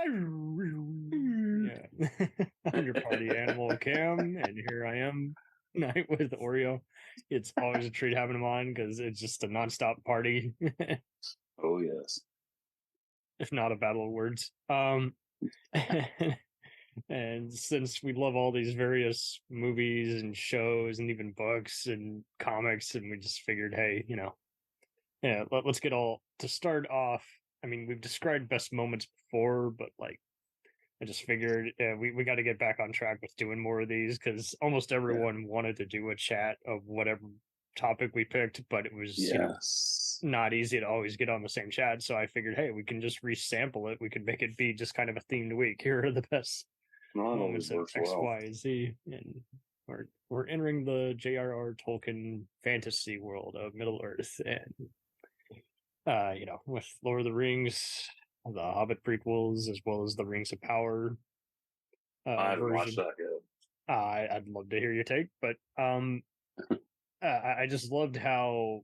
Yeah. I'm your party animal, Cam, and here I am tonight with Oreo. It's always a treat having him on because it's just a nonstop party, Oh yes. if not a battle of words. And since we love all these various movies and shows and even books and comics, and we just figured, hey, yeah, let's get all to start off. I mean, we've described best moments before, but like I just figured we got to get back on track with doing more of these because almost Yeah. everyone wanted to do a chat of whatever topic we picked, but it was, Yes. not easy to always get on the same chat. So I figured, hey, we can just resample it. We can make it be just kind of a themed week. Here are the best Well, that always moments of works X, well. Y, Z, and we're entering the J.R.R. Tolkien fantasy world of Middle Earth, and with Lord of the Rings, the Hobbit prequels, as well as the Rings of Power I haven't watched version. that yet. I'd love to hear your take, but I just loved how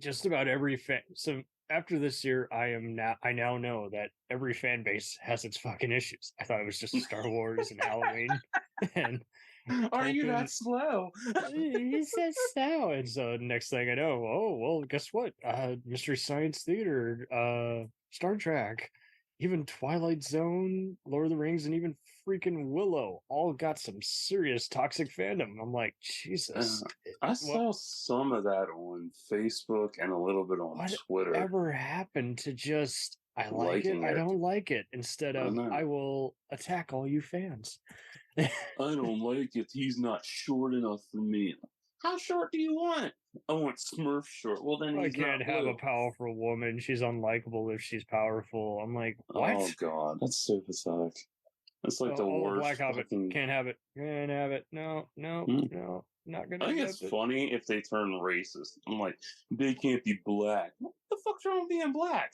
just about every fan. So after this year, I now know that every fan base has its fucking issues. I thought it was just Star Wars and Halloween, and Are you Tolkien. that slow? He says so, and so next thing I know, oh well, guess what? Mystery Science Theater, Star Trek, even Twilight Zone, Lord of the Rings, and even freaking Willow all got some serious toxic fandom. I'm like, Jesus, I what saw some of that on Facebook and a little bit on Twitter. whatever happened to just I like it, Liking I it. don't like it, instead I of know. I will attack all you fans. I don't like it. He's not short enough for me. How short do you want? I want Smurf short. Well, then I he's can't not have a blue. powerful woman. She's unlikable if she's powerful. I'm like, what? Oh God, that's so pathetic. That's like the Oh, Black worst Hobbit. fucking. Can't have it. Can't have it. No, no, Hmm. no. Not gonna I think accept it's it. funny if they turn racist. I'm like, they can't be black. What the fuck's wrong with being black?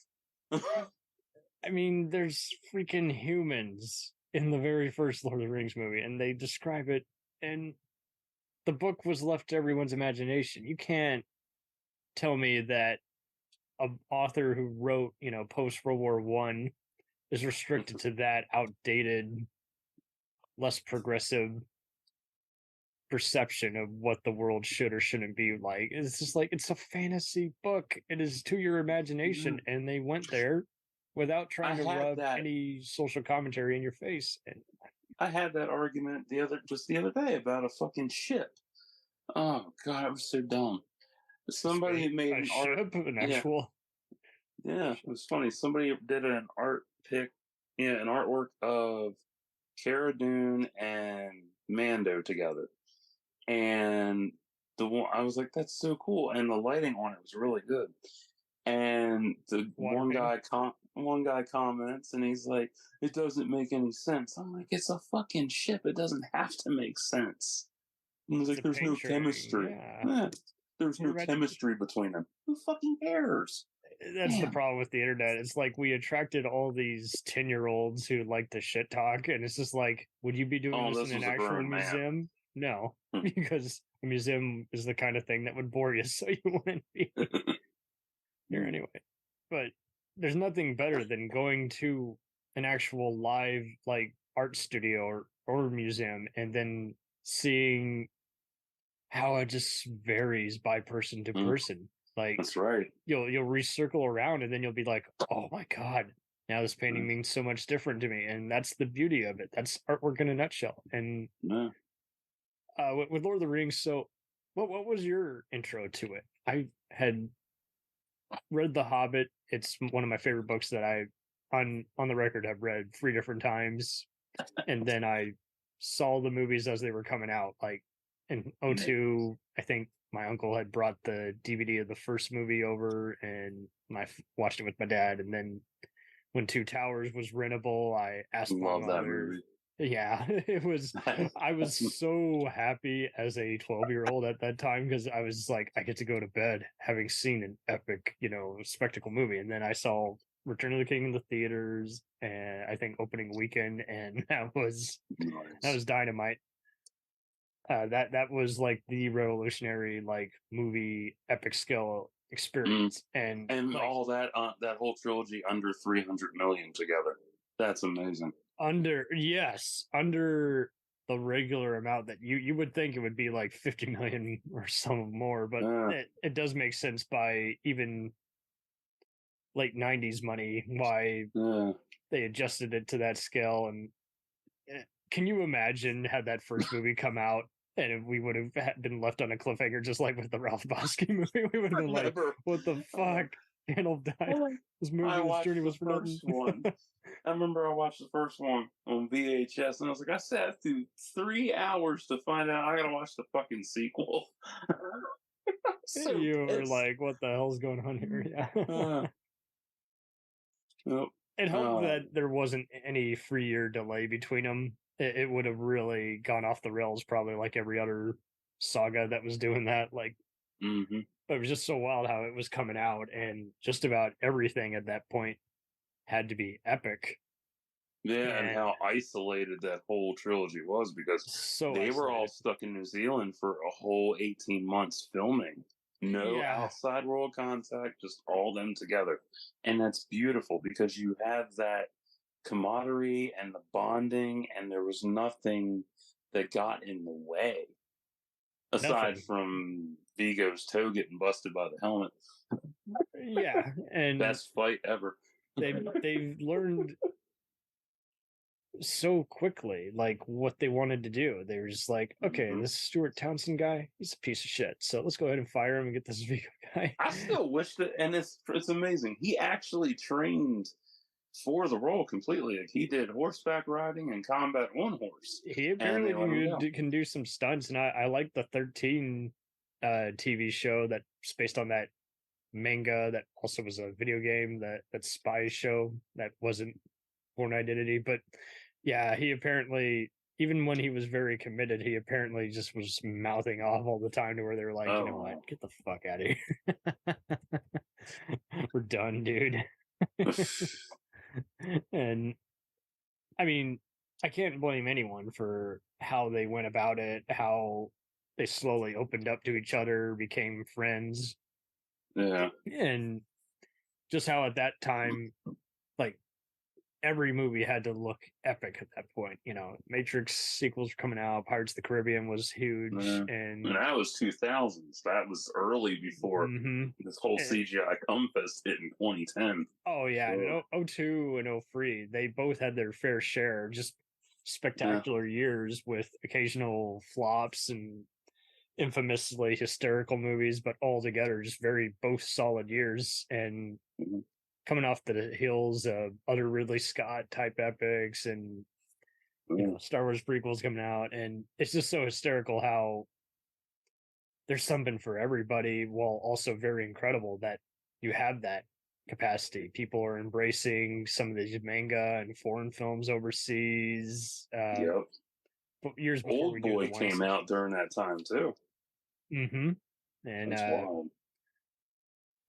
I mean, there's freaking humans in the very first Lord of the Rings movie, and they describe it, and the book was left to everyone's imagination. You can't tell me that an author who wrote, post World War One is restricted to that outdated, less progressive perception of what the world should or shouldn't be like. It's just like it's a fantasy book. It is to your imagination, and they went there without I trying to had rub that. any social commentary in your face. And I had that argument the other day about a fucking ship. Oh God, it was so dumb. Somebody made a an art. ship, an Yeah, actual. yeah, it was funny. Somebody did an art pic, an artwork of Cara Dune and Mando together, and the one I was like, "That's so cool," and the lighting on it was really good. And the Water painting. one guy comments, and he's like, "It doesn't make any sense." I'm like, "It's a fucking ship. It doesn't have to make sense." And he's It's like, a "There's no picturing. chemistry." Yeah. Yeah, there's no You're right. chemistry between them. Who fucking cares? That's the Damn. problem with the internet. It's like we attracted all these 10-year-olds who like to shit talk, and it's just like, would you be doing Oh, this in this an was a actual grown man. museum? No, Hmm. because a museum is the kind of thing that would bore you, so you wouldn't be here anyway. But there's nothing better than going to an actual live like art studio or museum and then seeing how it just varies by person to person. Like That's right. you'll recircle around and then you'll be like, oh my god, now this painting means so much different to me, and that's the beauty of it. That's artwork in a nutshell. And Yeah. with Lord of the Rings, so what was your intro to it? I had read The Hobbit. It's one of my favorite books that I on the record have read 3 different times, and then I saw the movies as they were coming out. Like in '02, I think my uncle had brought the DVD of the first movie over, and I watched it with my dad. And then when Two Towers was rentable, I asked my Love that mother. movie. Yeah, it was. I was so happy as a 12-year-old at that time because I was like, I get to go to bed having seen an epic, spectacle movie. And then I saw Return of the King in the theaters, and I think opening weekend, and that Nice. was dynamite. That was like the revolutionary like movie epic scale experience, and And like all that that whole trilogy under 300 million together. That's amazing. Under the regular amount that you would think it would be like 50 million or some more, but it does make sense by even late 90s money why they adjusted it to that scale. And can you imagine had that first movie come out and if we would have been left on a cliffhanger just like with the Ralph Bosky movie? We would have been like, what the fuck? Gandalf died. This journey was for nothing. One. I remember I watched the first one on VHS, and I was like, I sat through 3 hours to find out I gotta watch the fucking sequel. So you were like, what the hell's going on here? Yeah. It helped that there wasn't any 3-year delay between them. It would have really gone off the rails, probably like every other saga that was doing that. Like, but it was just so wild how it was coming out, and just about everything at that point had to be epic. Yeah, and how isolated that whole trilogy was, because they were all stuck in New Zealand for a whole 18 months filming. No outside world contact, just all them together. And that's beautiful because you have that camaraderie and the bonding, and there was nothing that got in the way. Aside from Vigo's toe getting busted by the helmet. Yeah, and best fight ever. They've learned so quickly like what they wanted to do. They were just like, okay, this Stuart Townsend guy, he's a piece of shit, so let's go ahead and fire him and get this Vigo guy. I still wish that, and it's amazing, he actually trained for the role completely. Like, he did horseback riding and combat on horse. He apparently can do some stunts, and I like the 13 TV show that's based on that manga that also was a video game, that spy show that wasn't Born Identity. But yeah, he apparently, even when he was very committed, he apparently just was mouthing off all the time to where they're like, you know what, get the fuck out of here. We're done, dude. And I mean, I can't blame anyone for how they went about it, how they slowly opened up to each other, became friends. Yeah. And just how at that time, like, every movie had to look epic at that point. You know, Matrix sequels were coming out, Pirates of the Caribbean was huge. And that was 2000s. That was early before this whole CGI Fest hit in 2010. Oh, yeah. So. 02 and 03, they both had their fair share of just spectacular years with occasional flops and infamously hysterical movies, but altogether just both solid years. And coming off the heels of other Ridley Scott type epics and you know, Star Wars prequels coming out, and it's just so hysterical how there's something for everybody, while also very incredible that you have that capacity. People are embracing some of these manga and foreign films overseas. Years before Old Boy came out during that time too. And that's wild.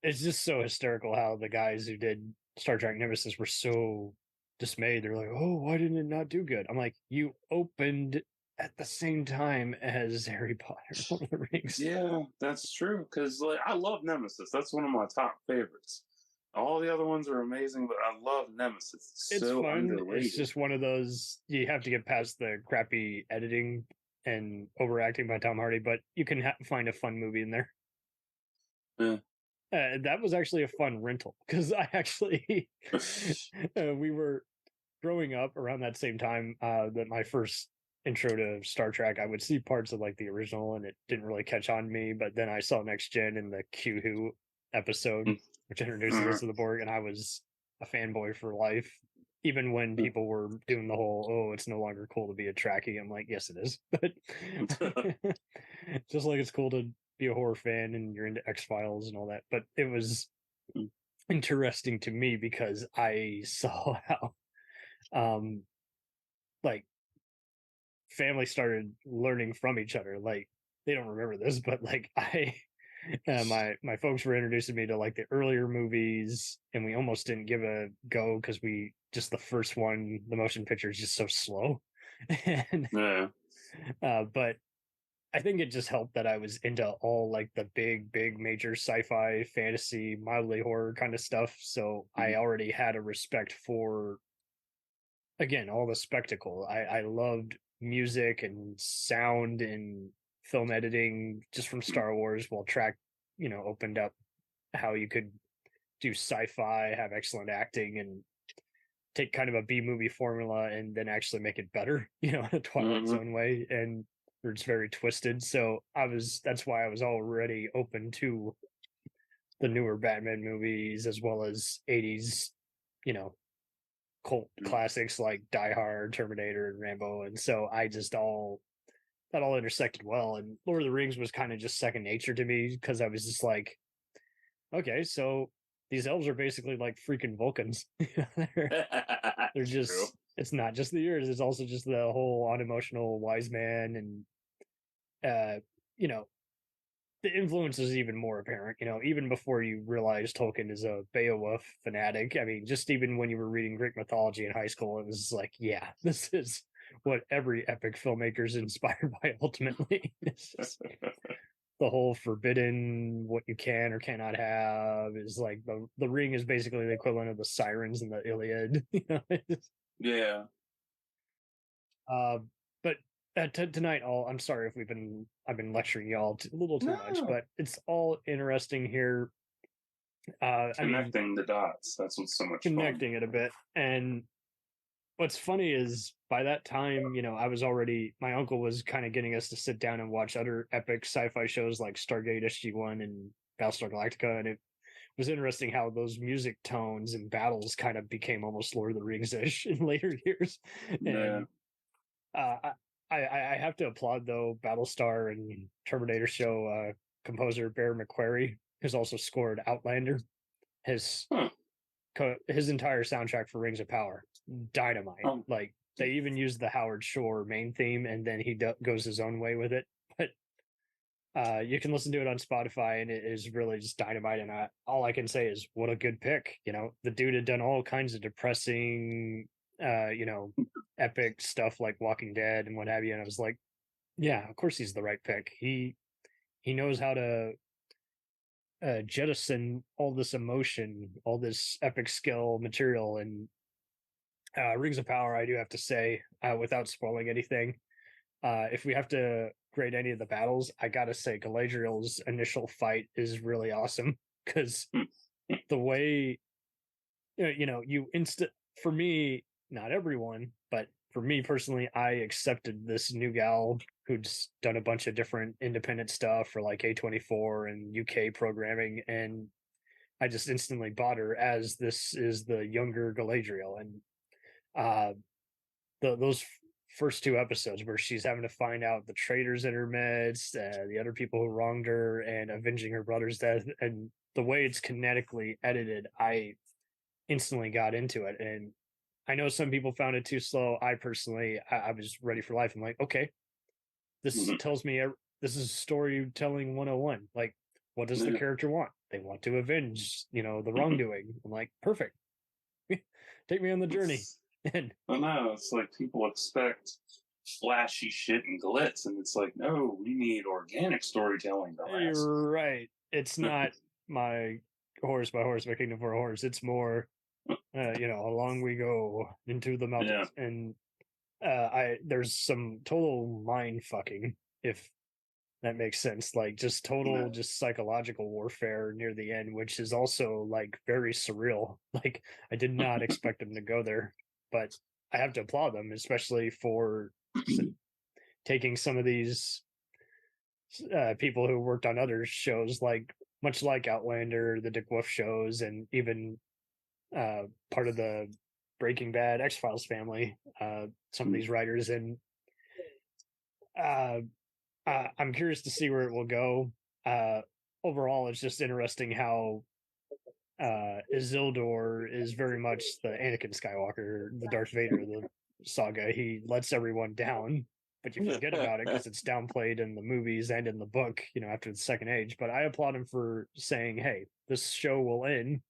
It's just so hysterical how the guys who did Star Trek Nemesis were so dismayed. They're like, oh, why didn't it not do good? I'm like, you opened at the same time as Harry Potter, Lord of the Rings. Yeah, that's true. Because like, I love Nemesis. That's one of my top favorites. All the other ones are amazing, but I love Nemesis. It's so fun. Underrated. It's just one of those, you have to get past the crappy editing and overacting by Tom Hardy, but you can find a fun movie in there. Yeah. That was actually a fun rental because I actually we were growing up around that same time that my first intro to Star Trek. I would see parts of like the original and it didn't really catch on me, but then I saw Next Gen in the Q-Who episode, which introduced us to the Borg, and I was a fanboy for life. Even when people were doing the whole, oh, it's no longer cool to be a Trekkie, I'm like, yes, it is. But just like it's cool to be a horror fan and you're into X-Files and all that. But it was interesting to me because I saw how like family started learning from each other. Like they don't remember this, but like my folks were introducing me to like the earlier movies, and we almost didn't give a go because the first one, the motion picture is just so slow. And but I think it just helped that I was into all like the big major sci-fi, fantasy, mildly horror kind of stuff. So I already had a respect for again, all the spectacle. I loved music and sound and film editing just from Star Wars, while track, opened up how you could do sci-fi, have excellent acting, and take kind of a B movie formula and then actually make it better, in a Twilight Mm-hmm. Zone way. And it's very twisted. So that's why I was already open to the newer Batman movies as well as 80s, you know, cult classics like Die Hard, Terminator, and Rambo. And so that all intersected well. And Lord of the Rings was kind of just second nature to me because I was just like, okay, so these elves are basically like freaking Vulcans. They're True. just, it's not just the ears, it's also just the whole unemotional wise man. And, you know, the influence is even more apparent, even before you realize Tolkien is a Beowulf fanatic. I mean, just even when you were reading Greek mythology in high school, it was like, yeah, this is what every epic filmmaker is inspired by ultimately. It's just the whole forbidden, what you can or cannot have is like the ring is basically the equivalent of the sirens in the Iliad. Yeah. Uh, but tonight, I'm sorry if I've been lecturing y'all a little too much, No. but it's all interesting here. I mean, Connecting the dots. That's what's so much fun. connecting it a bit. And what's funny is by that time, my uncle was kind of getting us to sit down and watch other epic sci-fi shows like Stargate SG-1 and Battlestar Galactica. And it was interesting how those music tones and battles kind of became almost Lord of the Rings-ish in later years. Yeah. And uh, I have to applaud though Battlestar and Terminator show composer Bear McQuarrie, who's also scored Outlander. His Huh. his entire soundtrack for Rings of Power, dynamite. Oh. Like they even used the Howard Shore main theme, and then he goes his own way with it. But you can listen to it on Spotify, and it is really just dynamite. And all I can say is, what a good pick. The dude had done all kinds of depressing, epic stuff like Walking Dead and what have you. And I was like, yeah, of course he's the right pick. He knows how to jettison all this emotion, all this epic skill material, and Rings of Power. I do have to say, without spoiling anything, if we have to grade any of the battles, I gotta say Galadriel's initial fight is really awesome because the way you instant for me, not everyone, but for me personally, I accepted this new gal who's done a bunch of different independent stuff for like A24 and UK programming, and I just instantly bought her as this is the younger Galadriel. And uh, those first two episodes where she's having to find out the traitors in her midst, the other people who wronged her, and avenging her brother's death, and the way it's kinetically edited, I instantly got into it. And I know some people found it too slow. I personally, I was ready for life. I'm like, okay, this Mhm. tells me this is storytelling 101. Like, what does the Yeah. character want? They want to avenge, the wrongdoing. I'm like, perfect. Take me on the journey. It's, And I know. It's like people expect flashy shit and glitz, and it's like, no, we need organic storytelling to last. you're right. It's not my horse by horse by kingdom for a horse. It's more, along we go into the Yeah. mountains. And I there's some total mind fucking, if that makes sense. Like just total, Yeah. just psychological warfare near the end, which is also like very surreal. Like I did not expect them to go there, but I have to applaud them, especially for taking some of these people who worked on other shows, like much like Outlander, the Dick Wolf shows, and even part of the Breaking Bad, X Files family. Some of these writers, and uh, I'm curious to see where it will go. Uh, Overall, it's just interesting how Isildur is very much the Anakin Skywalker, the Darth Vader of the saga. He lets everyone down, but you forget about it because it's downplayed in the movies and in the book, after the Second Age. But I applaud him for saying, hey, this show will end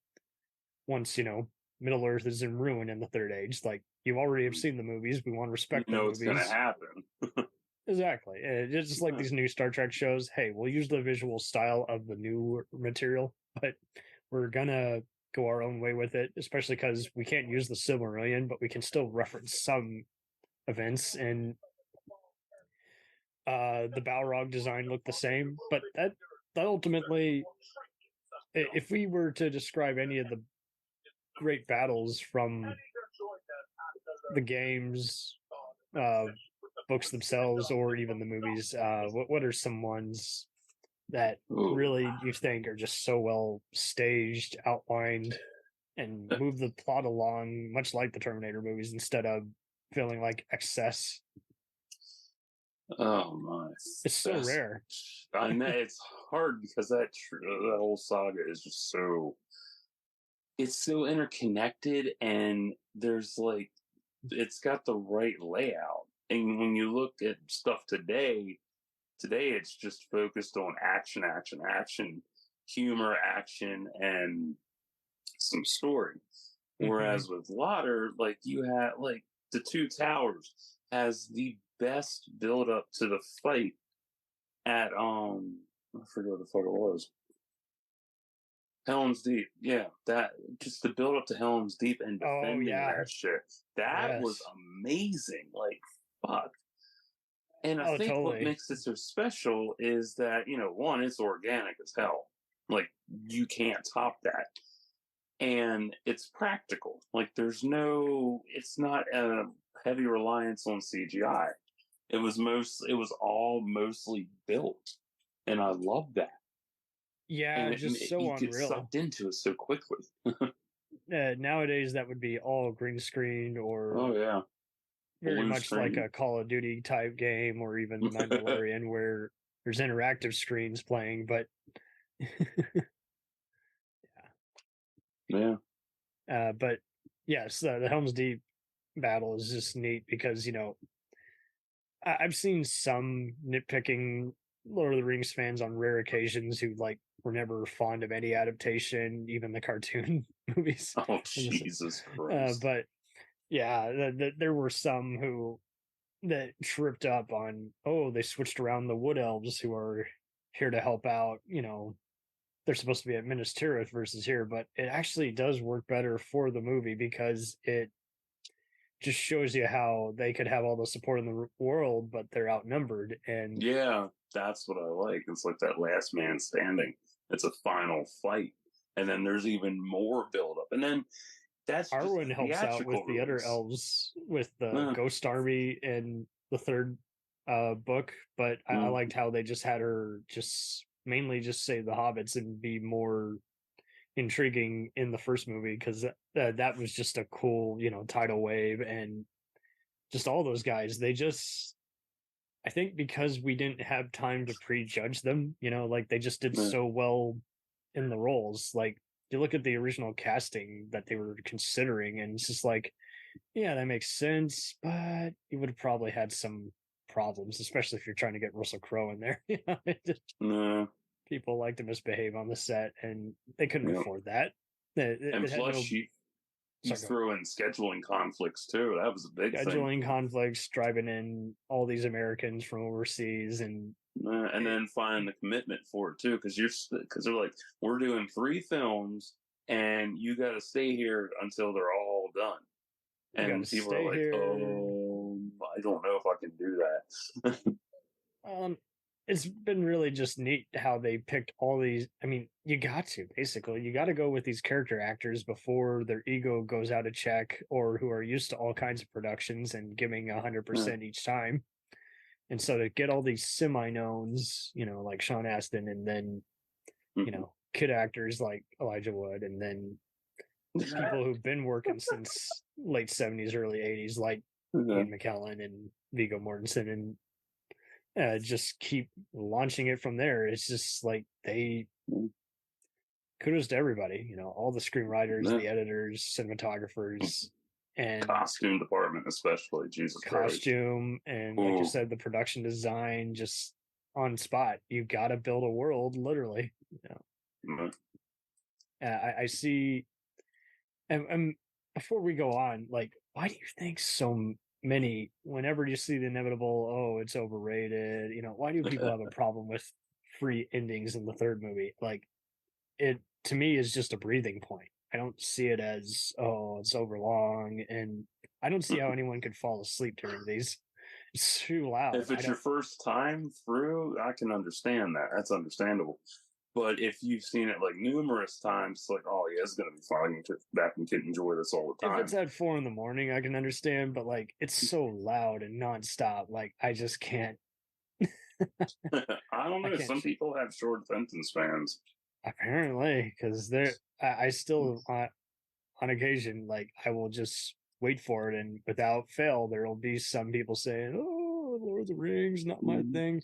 once, Middle Earth is in ruin in the Third Age. Like, you already have seen the movies. We want to You respect the know it's going to movies. happen. Exactly. It's just like these new Star Trek shows. Hey, we'll use the visual style of the new material, but we're gonna go our own way with it, especially because we can't use the Silmarillion, but we can still reference some events, and the Balrog design looked the same. But that ultimately, if we were to describe any of the great battles from the games, uh, books themselves, or even the movies, what are some ones that Ooh. really you think are just so well staged, outlined, and move the plot along, much like the Terminator movies, instead of feeling like excess? Oh my! It's so rare. I know it's hard because that whole saga is just so, it's so interconnected, and there's like, it's got the right layout. And when you look at stuff today it's just focused on action, humor, action, and some story. Whereas with Lauder, like, you had like the Two Towers has the best build up to the fight at I forget what the fuck it was. Helm's Deep. Yeah, that, just the build up to Helm's Deep and defending that shit. That was amazing. Like, fuck. And I think what makes it so special is that, one, it's organic as hell. Like, you can't top that. And it's practical. Like, it's not a heavy reliance on CGI. It was all mostly built. And I love that. Yeah, just so you unreal. get sucked into it so quickly. Nowadays, that would be all green screen, or very much screen, like a Call of Duty type game, or even Mandalorian, where there's interactive screens playing. But but yes, the Helm's Deep battle is just neat because I've seen some nitpicking Lord of the Rings fans on rare occasions who were never fond of any adaptation, even the cartoon movies. Oh, Jesus Christ! But yeah, there were some that tripped up on, they switched around the wood elves who are here to help out. They're supposed to be at Minas Tirith versus here, but it actually does work better for the movie because it just shows you how they could have all the support in the world, but they're outnumbered. And yeah, that's what I like. It's like that last man standing. It's a final fight, and then there's even more build up, and then that's Arwen helps out with the other elves with the Ghost Army in the third book, but I liked how they just had her just mainly just save the hobbits and be more intriguing in the first movie, because that was just a cool tidal wave, and just all those guys, they just, I think because we didn't have time to prejudge them, they just did so well in the roles. Like, you look at the original casting that they were considering, and it's just like, yeah, that makes sense, but you would have probably had some problems, especially if you're trying to get Russell Crowe in there. People like to misbehave on the set, and they couldn't afford that. And plus, you threw in scheduling conflicts too. That was a big thing. Scheduling conflicts, driving in all these Americans from overseas, and then find the commitment for it too, because they're like, we're doing 3 films, and you got to stay here until they're all done. And people are like, "Oh, I don't know if I can do that." It's been really just neat how they picked all these. I mean, you got to go with these character actors before their ego goes out of check, or who are used to all kinds of productions and giving 100% each time. And so to get all these semi-knowns, like Sean Astin, and then, kid actors like Elijah Wood, and then people who've been working since late 70s, early 80s, like Ian McKellen and Viggo Mortensen, and just keep launching it from there. It's just like kudos to everybody, all the screenwriters, the editors, cinematographers, and costume department, especially. Jesus Christ. Costume, and like you said, the production design, just on spot. You got to build a world, literally. I see. And before we go on, like, why do you think so many, whenever you see the inevitable, it's overrated, why do people have a problem with free endings in the third movie? Like, it, to me, is just a breathing point. I don't see it as, oh, it's overlong, and I don't see how anyone could fall asleep during these. It's too loud. If it's your first time through, I can understand that. That's understandable. But if you've seen it like numerous times, it's like, oh yeah, it's gonna be fun. You can back and can enjoy this all the If time. it's at 4 in the morning, I can understand, but like it's so loud and nonstop, like I just can't. I don't I know. can't. Some people have short attention spans. Apparently, because I still on occasion, like I will just wait for it, and without fail, there will be some people saying, "Oh, Lord of the Rings, not my thing."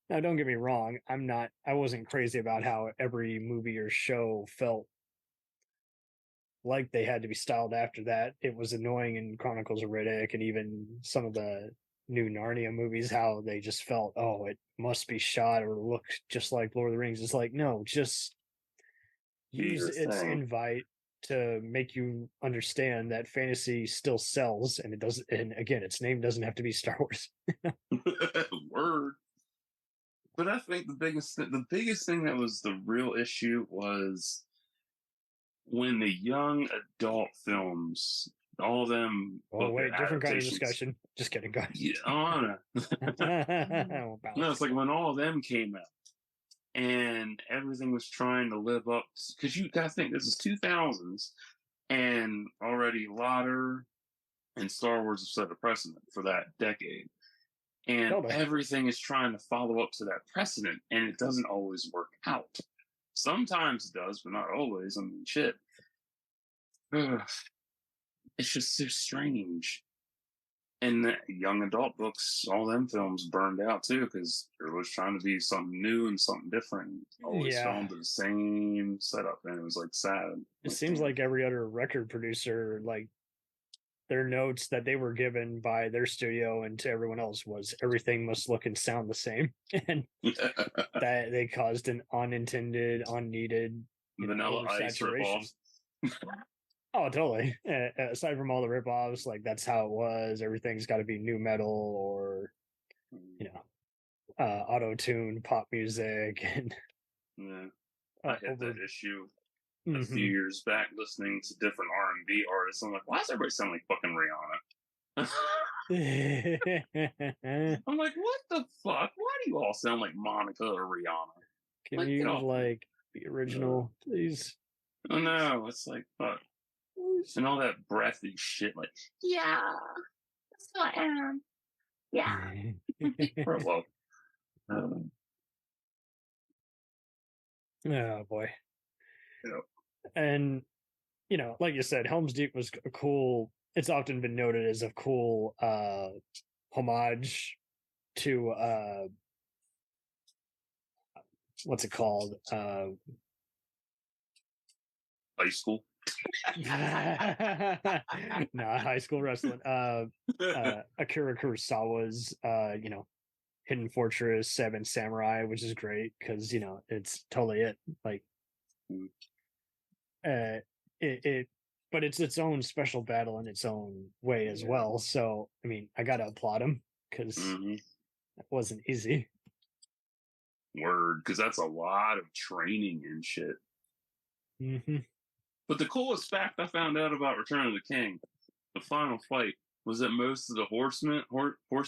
Now, don't get me wrong, I wasn't crazy about how every movie or show felt like they had to be styled after that. It was annoying in Chronicles of Riddick and even some of the new Narnia movies, how they just felt, oh, it must be shot or look just like Lord of the Rings. It's like, no, just Do use your its thing. invite to make you understand that fantasy still sells, and it does. And again, its name doesn't have to be Star Wars. Word. But I think the biggest thing that was the real issue was when the young adult films, all of them Oh book wait, different kind of adaptations. discussion. Just kidding, guys. Yeah, no, it's like when all of them came out and everything was trying to live up because you gotta think this is 2000s and already Lauder and Star Wars have set a precedent for that decade. And Totally. everything is trying to follow up to that precedent, and it doesn't always work out. Sometimes it does, but not always. I mean, shit. Ugh. It's just so strange. And the young adult books, all them films burned out too because there was trying to be something new and something different. Always fell Yeah. into the same setup, and it was like sad. It Like, seems damn. like every other record producer, like their notes that they were given by their studio and to everyone else was everything must look and sound the same, and that they caused an unintended, unneeded, Vanilla Ice oversaturation. ripoffs. Oh, totally. Aside from all the ripoffs, like that's how it was. Everything's got to be new metal or you auto tune pop music and Yeah, I hit over. that issue a few Mm-hmm. years back listening to different R&B artists. I'm like, why does everybody sound like fucking Rihanna? I'm like, what the fuck? Why do you all sound like Monica or Rihanna? Can Like, get you off me. like be original, please? Oh no, it's like, fuck. And all that breathy shit, like, yeah, that's who I am. Yeah. For love. Oh boy. Yeah. And like you said, Helm's Deep was a cool. It's often been noted as a cool homage to what's it called? High school. No, High School Wrestling. Akira Kurosawa's Hidden Fortress, Seven Samurai, which is great because it's totally it. Like uh it but it's its own special battle in its own way as well. So I mean, I gotta applaud him because that wasn't easy. Word, because that's a lot of training and shit. Mm-hmm. But the coolest fact I found out about Return of the King, the final fight, was that most of the horse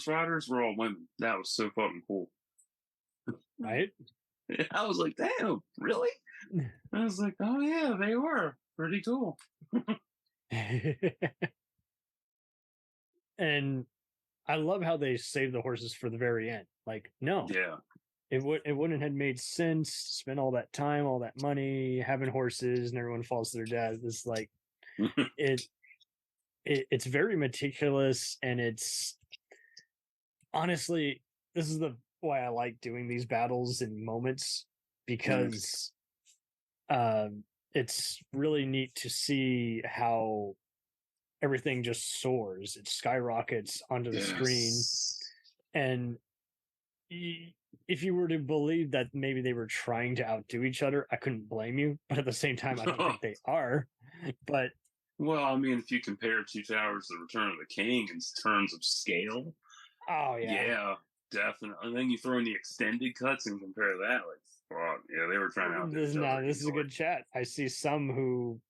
riders were all women. That was so fucking cool. Right? I was like, damn, really? I was like, oh yeah, they were pretty cool. And I love how they save the horses for the very end. Like, no, Yeah. it wouldn't have made sense to spend all that time, all that money having horses, and everyone falls to their death. It's like it, it's very meticulous, and it's honestly this is the why I like doing these battles in moments because it's really neat to see how everything just soars. It skyrockets onto the screen, and if you were to believe that maybe they were trying to outdo each other, I couldn't blame you. But at the same time, I don't think they are. But well, I mean, if you compare Two Towers to Return of the King in terms of scale, oh yeah, definitely. And then you throw in the extended cuts and compare that, like, fuck, yeah, they were trying to outdo each other this is a easily. good chat. I see some who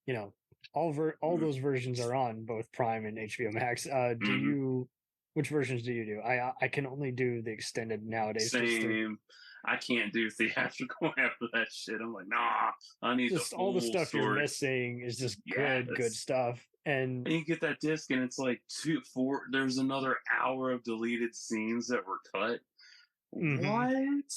you know, all those versions are on both Prime and HBO Max. Do you? Which versions do you do? I can only do the extended nowadays. Same. I can't do theatrical after that shit. I'm like, nah. I need just the all the full stuff story. you're missing is just good stuff. And you get that disc, and it's like there's another hour of deleted scenes that were cut. What?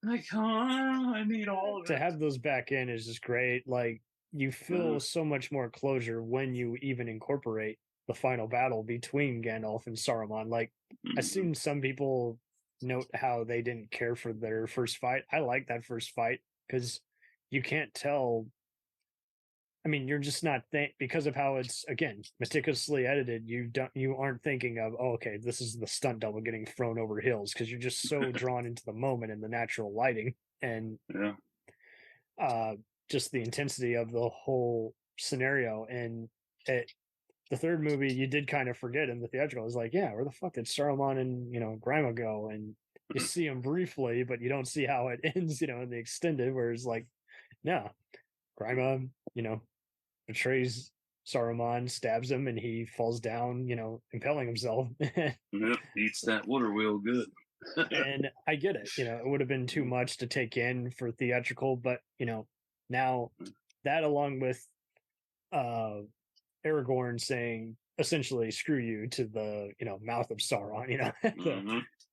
Like, huh? I need all of it. To have those back in is just great. Like, you feel so much more closure when you even incorporate the final battle between Gandalf and Saruman. Like, I've seen some people note how they didn't care for their first fight. I like that first fight because you can't tell. I mean, you're just not because of how it's again meticulously edited. You aren't thinking of, oh, okay, this is the stunt double getting thrown over hills, because you're just so drawn into the moment and the natural lighting and just the intensity of the whole scenario. And the third movie, you did kind of forget in the theatrical. It was like, yeah, where the fuck did Saruman and Grima go? And you see him briefly, but you don't see how it ends. In the extended, where it's like, no, Grima, betrays Saruman, stabs him, and he falls down, impaling himself. Eats that water wheel good. And I get it. It would have been too much to take in for theatrical, but now that, along with Aragorn saying essentially "screw you" to the mouth of Sauron,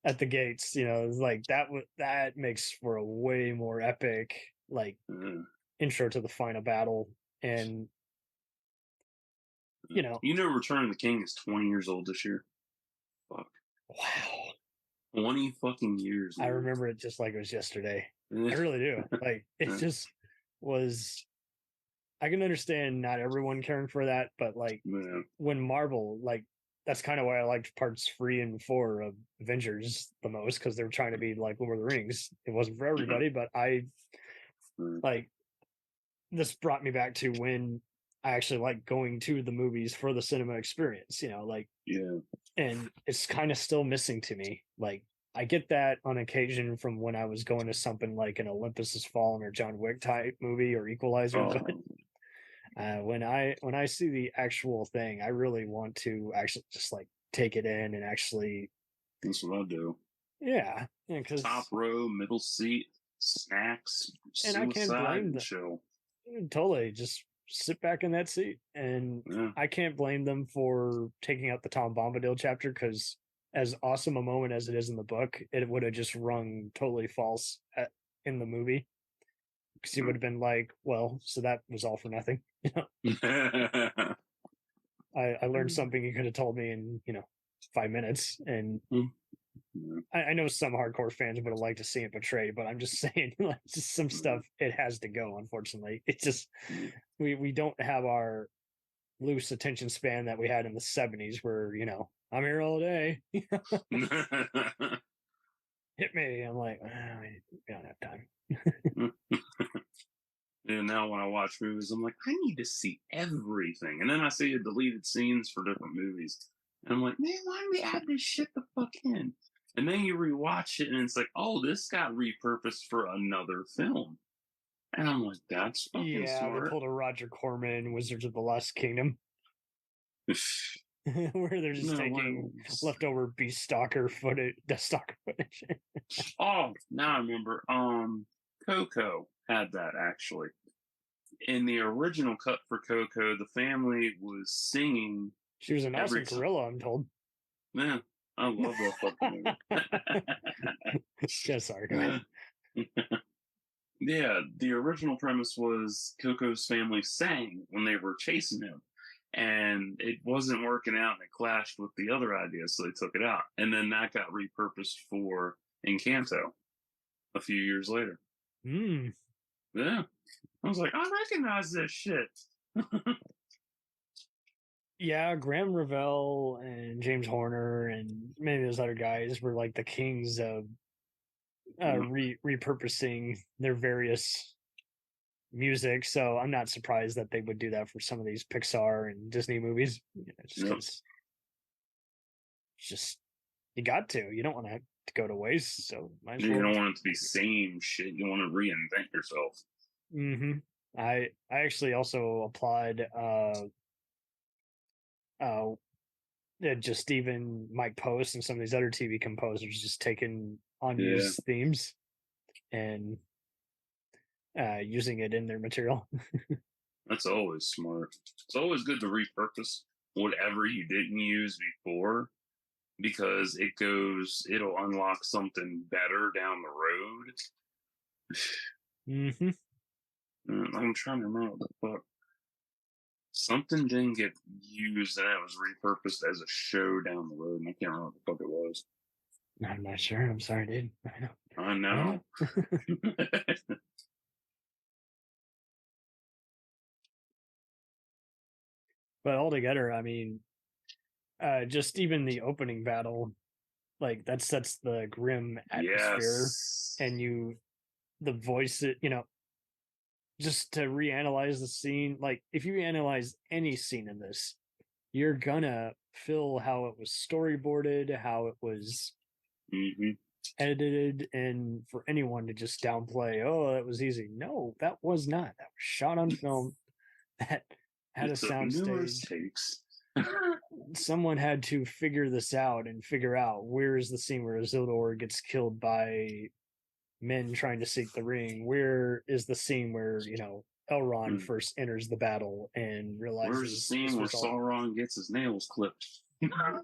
at the gates, it's like that makes for a way more epic intro to the final battle. And Return of the King is 20 years old this year. Fuck. Wow. 20 fucking years. I remember it just like it was yesterday. I really do. Like, it just was. I can understand not everyone caring for that, but when Marvel, that's kind of why I liked parts 3 and 4 of Avengers the most, because they were trying to be like Lord of the Rings. It wasn't for everybody, but I this brought me back to when I actually like going to the movies for the cinema experience, and it's kind of still missing to me. Like, I get that on occasion from when I was going to something like an Olympus Has Fallen or John Wick type movie or Equalizer, but when I see the actual thing, I really want to actually just take it in and actually. That's what I do. Yeah, because top row, middle seat, snacks, and I can't blame them. Show. Totally, just sit back in that seat, and I can't blame them for taking out the Tom Bombadil chapter, because as awesome a moment as it is in the book, it would have just rung totally false in the movie, because he would have been like, well, so that was all for nothing. I learned something you could have told me in 5 minutes, and I know some hardcore fans would have liked to see it portrayed, but I'm just saying, just some stuff, it has to go. Unfortunately, it's just we don't have our loose attention span that we had in the 70s, where I'm here all day. Hit me. I'm like, we don't have time. And now when I watch movies, I'm like, I need to see everything. And then I see deleted scenes for different movies. And I'm like, man, why do we add this shit the fuck in? And then you rewatch it, and it's like, oh, this got repurposed for another film. And I'm like, that's fucking smart. They pulled a Roger Corman Wizards of the Lost Kingdom. Where they're just taking leftover Beast Stalker footage, Death Stalker footage. Oh, now I remember. Coco had that, actually. In the original cut for Coco, the family was singing. She was an awesome gorilla, I'm told. Yeah, I love that fucking movie. Yeah, sorry, go ahead. Yeah, the original premise was Coco's family sang when they were chasing him, and it wasn't working out, and it clashed with the other idea, so they took it out. And then that got repurposed for Encanto a few years later. Yeah. I was like, I recognize this shit. Yeah, Graham Revell and James Horner and many of those other guys were like the kings of repurposing their various music. So I'm not surprised that they would do that for some of these Pixar and Disney movies. It's just you got to. You don't want to go to waste. So you don't want it to be same shit. You want to reinvent yourself. Mm-hmm. I actually also applaud uh just even Mike Post and some of these other TV composers just taking Yeah, unused themes and using it in their material. that's always smart. It's always good to repurpose whatever you didn't use before because it'll unlock something better down the road. Hmm. I'm trying to remember what the fuck. Something didn't get used and it was repurposed as a show down the road, and I can't remember what the fuck it was. I'm not sure. I'm sorry, dude. I know. I I know. know. But altogether, I mean, just even the opening battle, like that sets the grim atmosphere, Yes. and the voice, just to reanalyze the scene. Like if you analyze any scene in this, you're gonna feel how it was storyboarded, how it was Hmm. edited, and for anyone to just downplay, oh, that was easy. No, that was not. That was shot on film. That had It a took numerous soundstage. takes. Someone had to figure this out and figure out where is the scene where Isildur gets killed by men trying to seek the ring. Where is the scene where Elrond Mm. first enters the battle and Where's the realizes scene this where was all Sauron gets his nails clipped?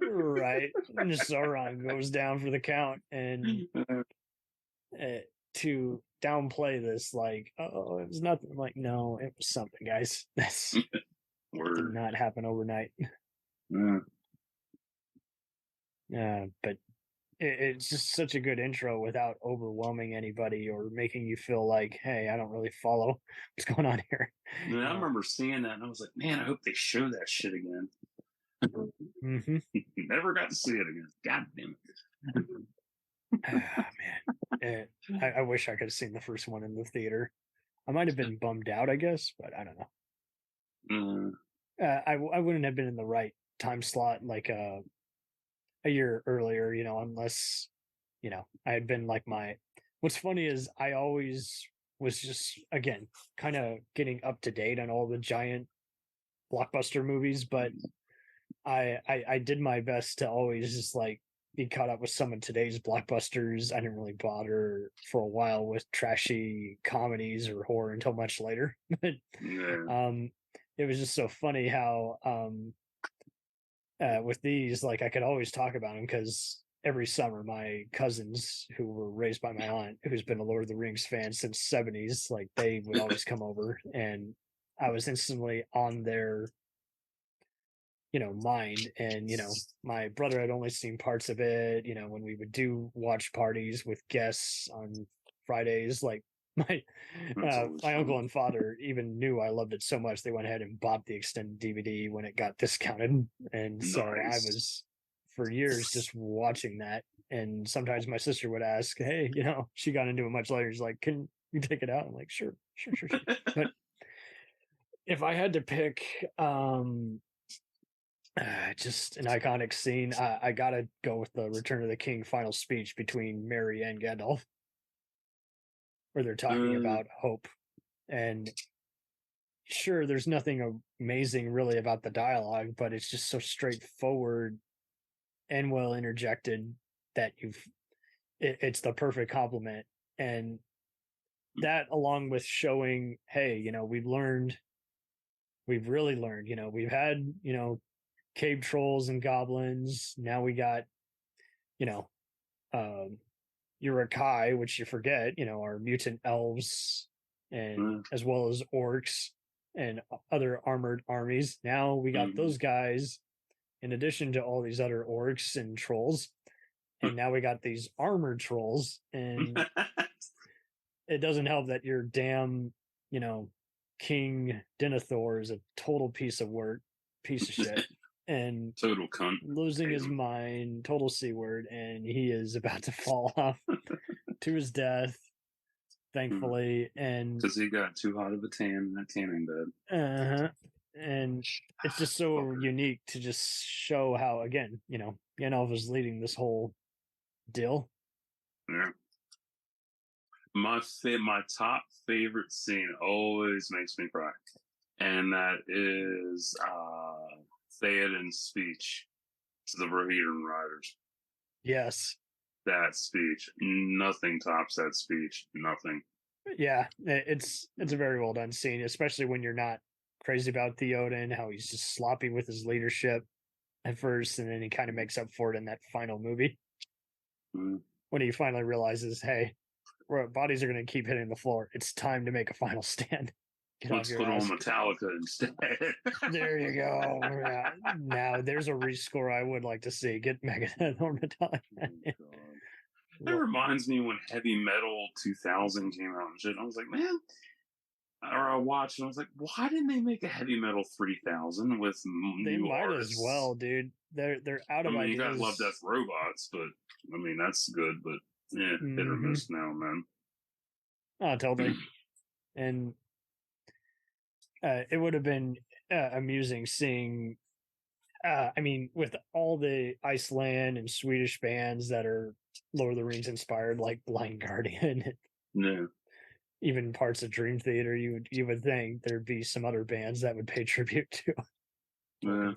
right? And Sauron goes down for the count, and uh, to downplay this, like, oh, it was nothing. I'm like, no, it was something, guys. This did Word. not happen overnight. Yeah. But it's just such a good intro without overwhelming anybody or making you feel like, hey, I don't really follow what's going on here. And I You know. remember seeing that and I was like, man, I hope they show that shit again. Mm-hmm. Never got to see it again. God damn it. Man, I wish I could have seen the first one in the theater. I might have been bummed out, I guess, but I don't know. Mm, I wouldn't have been in the right time slot like a year earlier, unless I had been like my. What's funny is I always was just again kind of getting up to date on all the giant blockbuster movies, but I did my best to always just like be caught up with some of today's blockbusters. I didn't really bother for a while with trashy comedies or horror until much later. But yeah. um, it was just so funny how with these, like I could always talk about them because every summer my cousins who were raised by my aunt, who's been a Lord of the Rings fan since '70s, like they would always come over, and I was instantly on their mind. And my brother had only seen parts of it. When we would do watch parties with guests on Fridays, like my That's always my fun. uncle and father even knew I loved it so much they went ahead and bought the extended DVD when it got discounted, and so I Nice. was for years just watching that. And sometimes my sister would ask, hey, she got into it much later, she's like, can you take it out? I'm like, sure, sure, sure, sure. But if I had to pick just an iconic scene, I gotta go with the Return of the King final speech between Mary and Gandalf, where they're talking Uh, about hope. And sure, there's nothing amazing really about the dialogue, but it's just so straightforward and well interjected that it's the perfect compliment. And that, along with showing, hey, we've really learned, we've had, cave trolls and goblins. Now we got, you know, um, Urukai, which you forget, are mutant elves, and uh, as well as orcs and other armored armies. Now we got mm-hmm. those guys in addition to all these other orcs and trolls. And now we got these armored trolls. And it doesn't help that your damn, you know, King Denethor is a total piece of work, piece of shit. And Total cunt. losing his mind, total C word, and he is about to fall off to his death, thankfully. And Because he got too hot of a tan in that tanning bed. and it's just so Fucker. unique to just show how, again, Gandalf was leading this whole deal. Yeah. my top favorite scene always makes me cry, and that is Theoden's speech to the Rohirrim riders. Yes. That speech, nothing tops that speech. Nothing. Yeah, it's a very well done scene, especially when you're not crazy about Theoden, how he's just sloppy with his leadership at first, and then he kind of makes up for it in that final movie Mm. when he finally realizes, hey, bodies are going to keep hitting the floor. It's time to make a final stand. Get Let's off your put ass. on Metallica instead. There you go. Yeah. Now there's a rescore I would like to see. Get Megadeth or Metallica. That reminds me when Heavy Metal 2000 came out and shit. I was like, man, or I watched and I was like, why didn't they make a Heavy Metal 3000 with They new might artists? as well, dude. They're out of ideas. You got Love Death Robots, but I mean that's good, but yeah, hit or miss now, man. Oh, totally. And it would have been amusing seeing. I mean, with all the Iceland and Swedish bands that are Lord of the Rings inspired, like Blind Guardian, Yeah. even parts of Dream Theater, you would think there'd be some other bands that would pay tribute to. Yeah.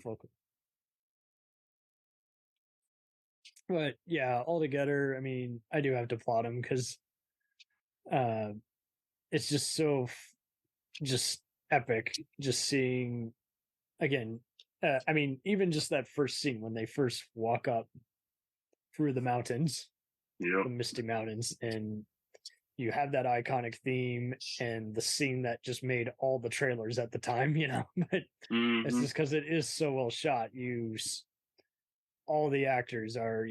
But yeah, altogether, I mean, I do have to applaud him because it's just so just epic. Just seeing again, I mean, even just that first scene when they first walk up through the mountains, the Misty Mountains, and you have that iconic theme and the scene that just made all the trailers at the time, but it's just because it is so well shot. All the actors are,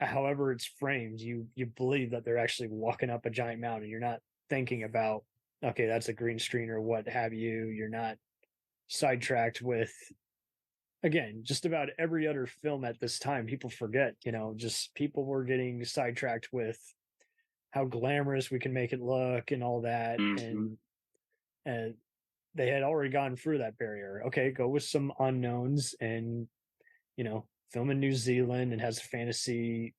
however it's framed, you believe that they're actually walking up a giant mountain. You're not thinking about, okay, that's a green screen or what have you. You're not sidetracked with, again, just about every other film at this time. People forget, just people were getting sidetracked with how glamorous we can make it look and all that. And they had already gone through that barrier. Okay, go with some unknowns and, film in New Zealand and has a fantasy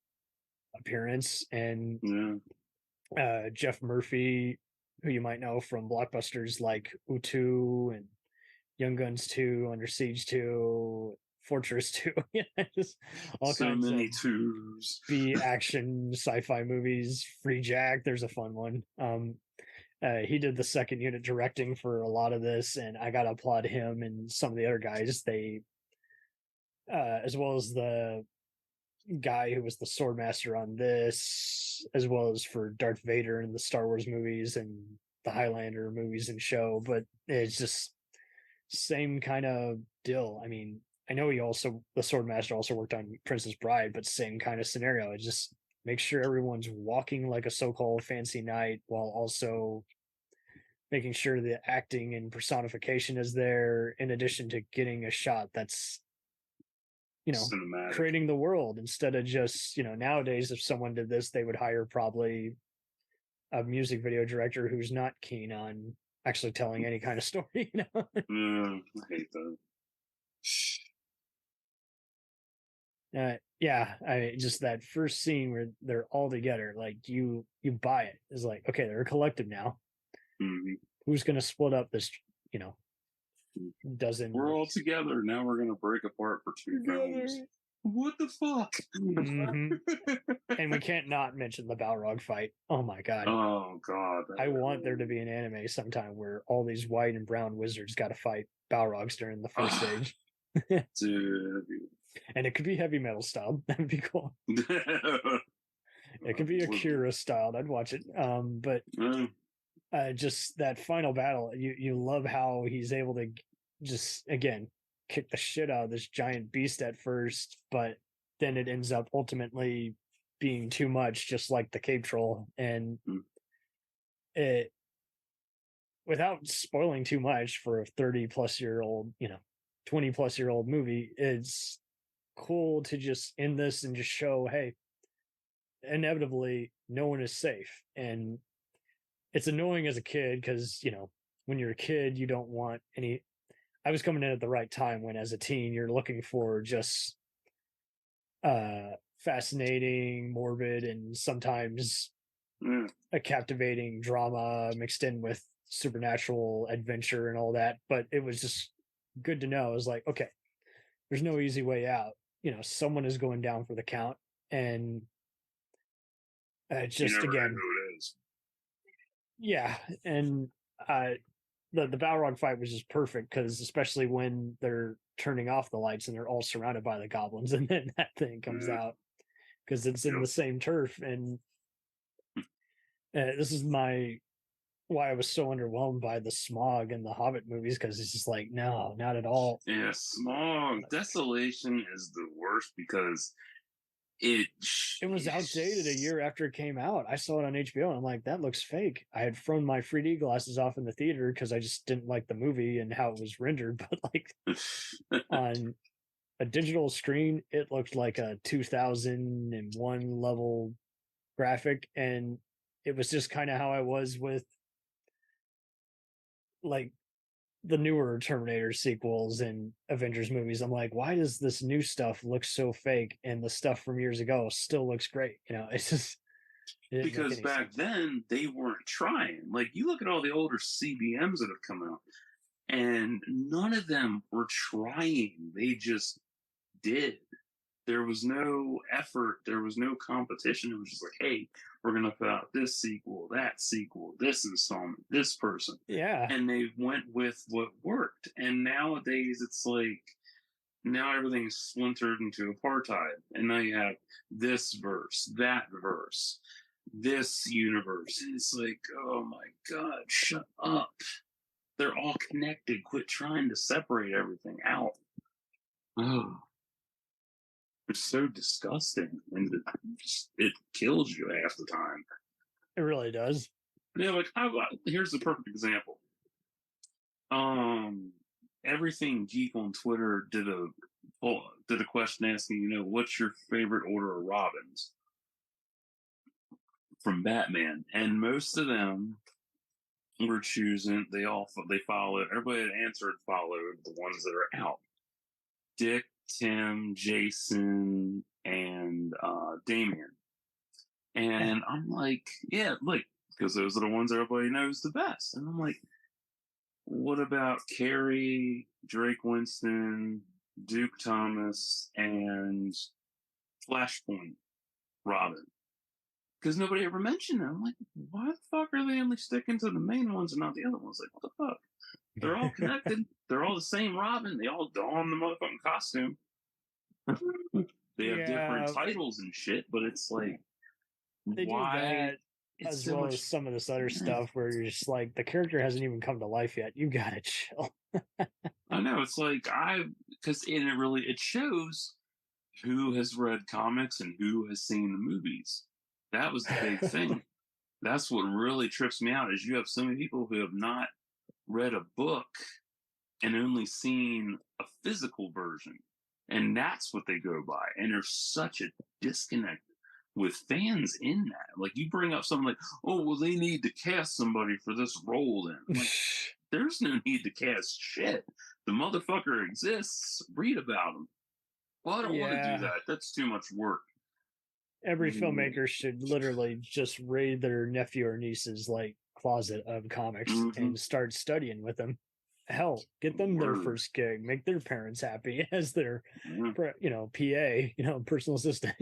appearance. And Jeff Murphy, who you might know from blockbusters like U2 and Young Guns 2, Under Siege 2, Fortress 2, just all so kinds many of twos. B action sci-fi movies. Free Jack, there's a fun one. He did the second unit directing for a lot of this, and I gotta applaud him and some of the other guys. They, as well as the guy who was the sword master on this, as well as for Darth Vader in the Star Wars movies and the Highlander movies and show. But it's just same kind of deal. I mean, I know the sword master also worked on Princess Bride, but same kind of scenario. It just make sure everyone's walking like a so-called fancy knight while also making sure the acting and personification is there, in addition to getting a shot that's cinematic, creating the world instead of just, nowadays if someone did this, they would hire probably a music video director who's not keen on actually telling any kind of story. I hate that. Just that first scene where they're all together, like you buy it. It's like, okay, they're a collective now. Who's going to split up this, doesn't. We're all together now. We're going to break apart for 2 films. What the fuck? And we can't not mention the Balrog fight. Oh my god. Oh god. I want there to be an anime sometime where all these white and brown wizards got to fight Balrogs during the first stage. Dude. And it could be heavy metal style. That would be cool. It could be Akira styled. I'd watch it. But just that final battle, you love how he's able to just, again, kick the shit out of this giant beast at first, but then it ends up ultimately being too much, just like the cave troll. And it, without spoiling too much for a 30 plus year old, 20 plus year old movie, it's cool to just end this and just show, hey, inevitably no one is safe. And it's annoying as a kid because, when you're a kid, you don't want any. I was coming in at the right time when, as a teen, you're looking for just fascinating, morbid, and sometimes a captivating drama mixed in with supernatural adventure and all that. But it was just good to know. It was like, okay, there's no easy way out. Someone is going down for the count, and You just never know again, who it is. yeah, and uh, the Balrog fight was just perfect because especially when they're turning off the lights and they're all surrounded by the goblins, and then that thing comes out because it's in Yep. the same turf, and this is why I was so underwhelmed by the Smog and the Hobbit movies because it's just like, no, not at all. Yeah, smog. Desolation is the worst because it It was outdated a year after it came out. I saw it on HBO and I'm like, that looks fake. I had thrown my 3D glasses off in the theater because I just didn't like the movie and how it was rendered. But like on a digital screen, it looked like a 2001 level graphic. And it was just kind of how I was with like the newer Terminator sequels and Avengers movies. I'm like, why does this new stuff look so fake and the stuff from years ago still looks great? It's just it didn't make because any back sense. then they weren't trying. Like you look at all the older CBMs that have come out, and none of them were trying. They just did. There was no effort. There was no competition. It was just like, hey, we're gonna put out this sequel, that sequel, this installment, this person, Yeah. and they went with what worked. And nowadays, it's like now everything's splintered into apartheid, and now you have this verse, that verse, this universe, and it's like, oh my god, shut up. They're all connected. Quit trying to separate everything out. Oh, it's so disgusting, and it kills you half the time. It really does. Yeah, like how about, here's the perfect example. Um, Everything Geek on Twitter did a question asking, what's your favorite order of Robins from Batman, and most of them were choosing. They followed. Everybody that answered followed the ones that are out. Dick, Tim, Jason, and Damien. And I'm like, yeah, like, because those are the ones everybody knows the best. And I'm like, what about Carrie, Drake Winston, Duke Thomas, and Flashpoint Robin? Because nobody ever mentioned them. I'm like, why the fuck are they only sticking to the main ones and not the other ones? Like, what the fuck? They're all connected. They're all the same Robin. They all don the motherfucking costume. They have different titles and shit, but it's like, they do why? that It's as so well much. as some of this other stuff where you're just like, the character hasn't even come to life yet. You gotta chill. I know, it's like because it shows who has read comics and who has seen the movies. That was the big thing. That's what really trips me out is you have so many people who have not read a book and only seen a physical version, and that's what they go by. And there's such a disconnect with fans in that. Like you bring up something like, oh well, they need to cast somebody for this role. Then like, there's no need to cast shit. The motherfucker exists. Read about him. Well, I don't want to do that. That's too much work. Every filmmaker should literally just raid their nephew or niece's like closet of comics and start studying with them. Hell, get them their first gig, make their parents happy as their, PA, personal assistant,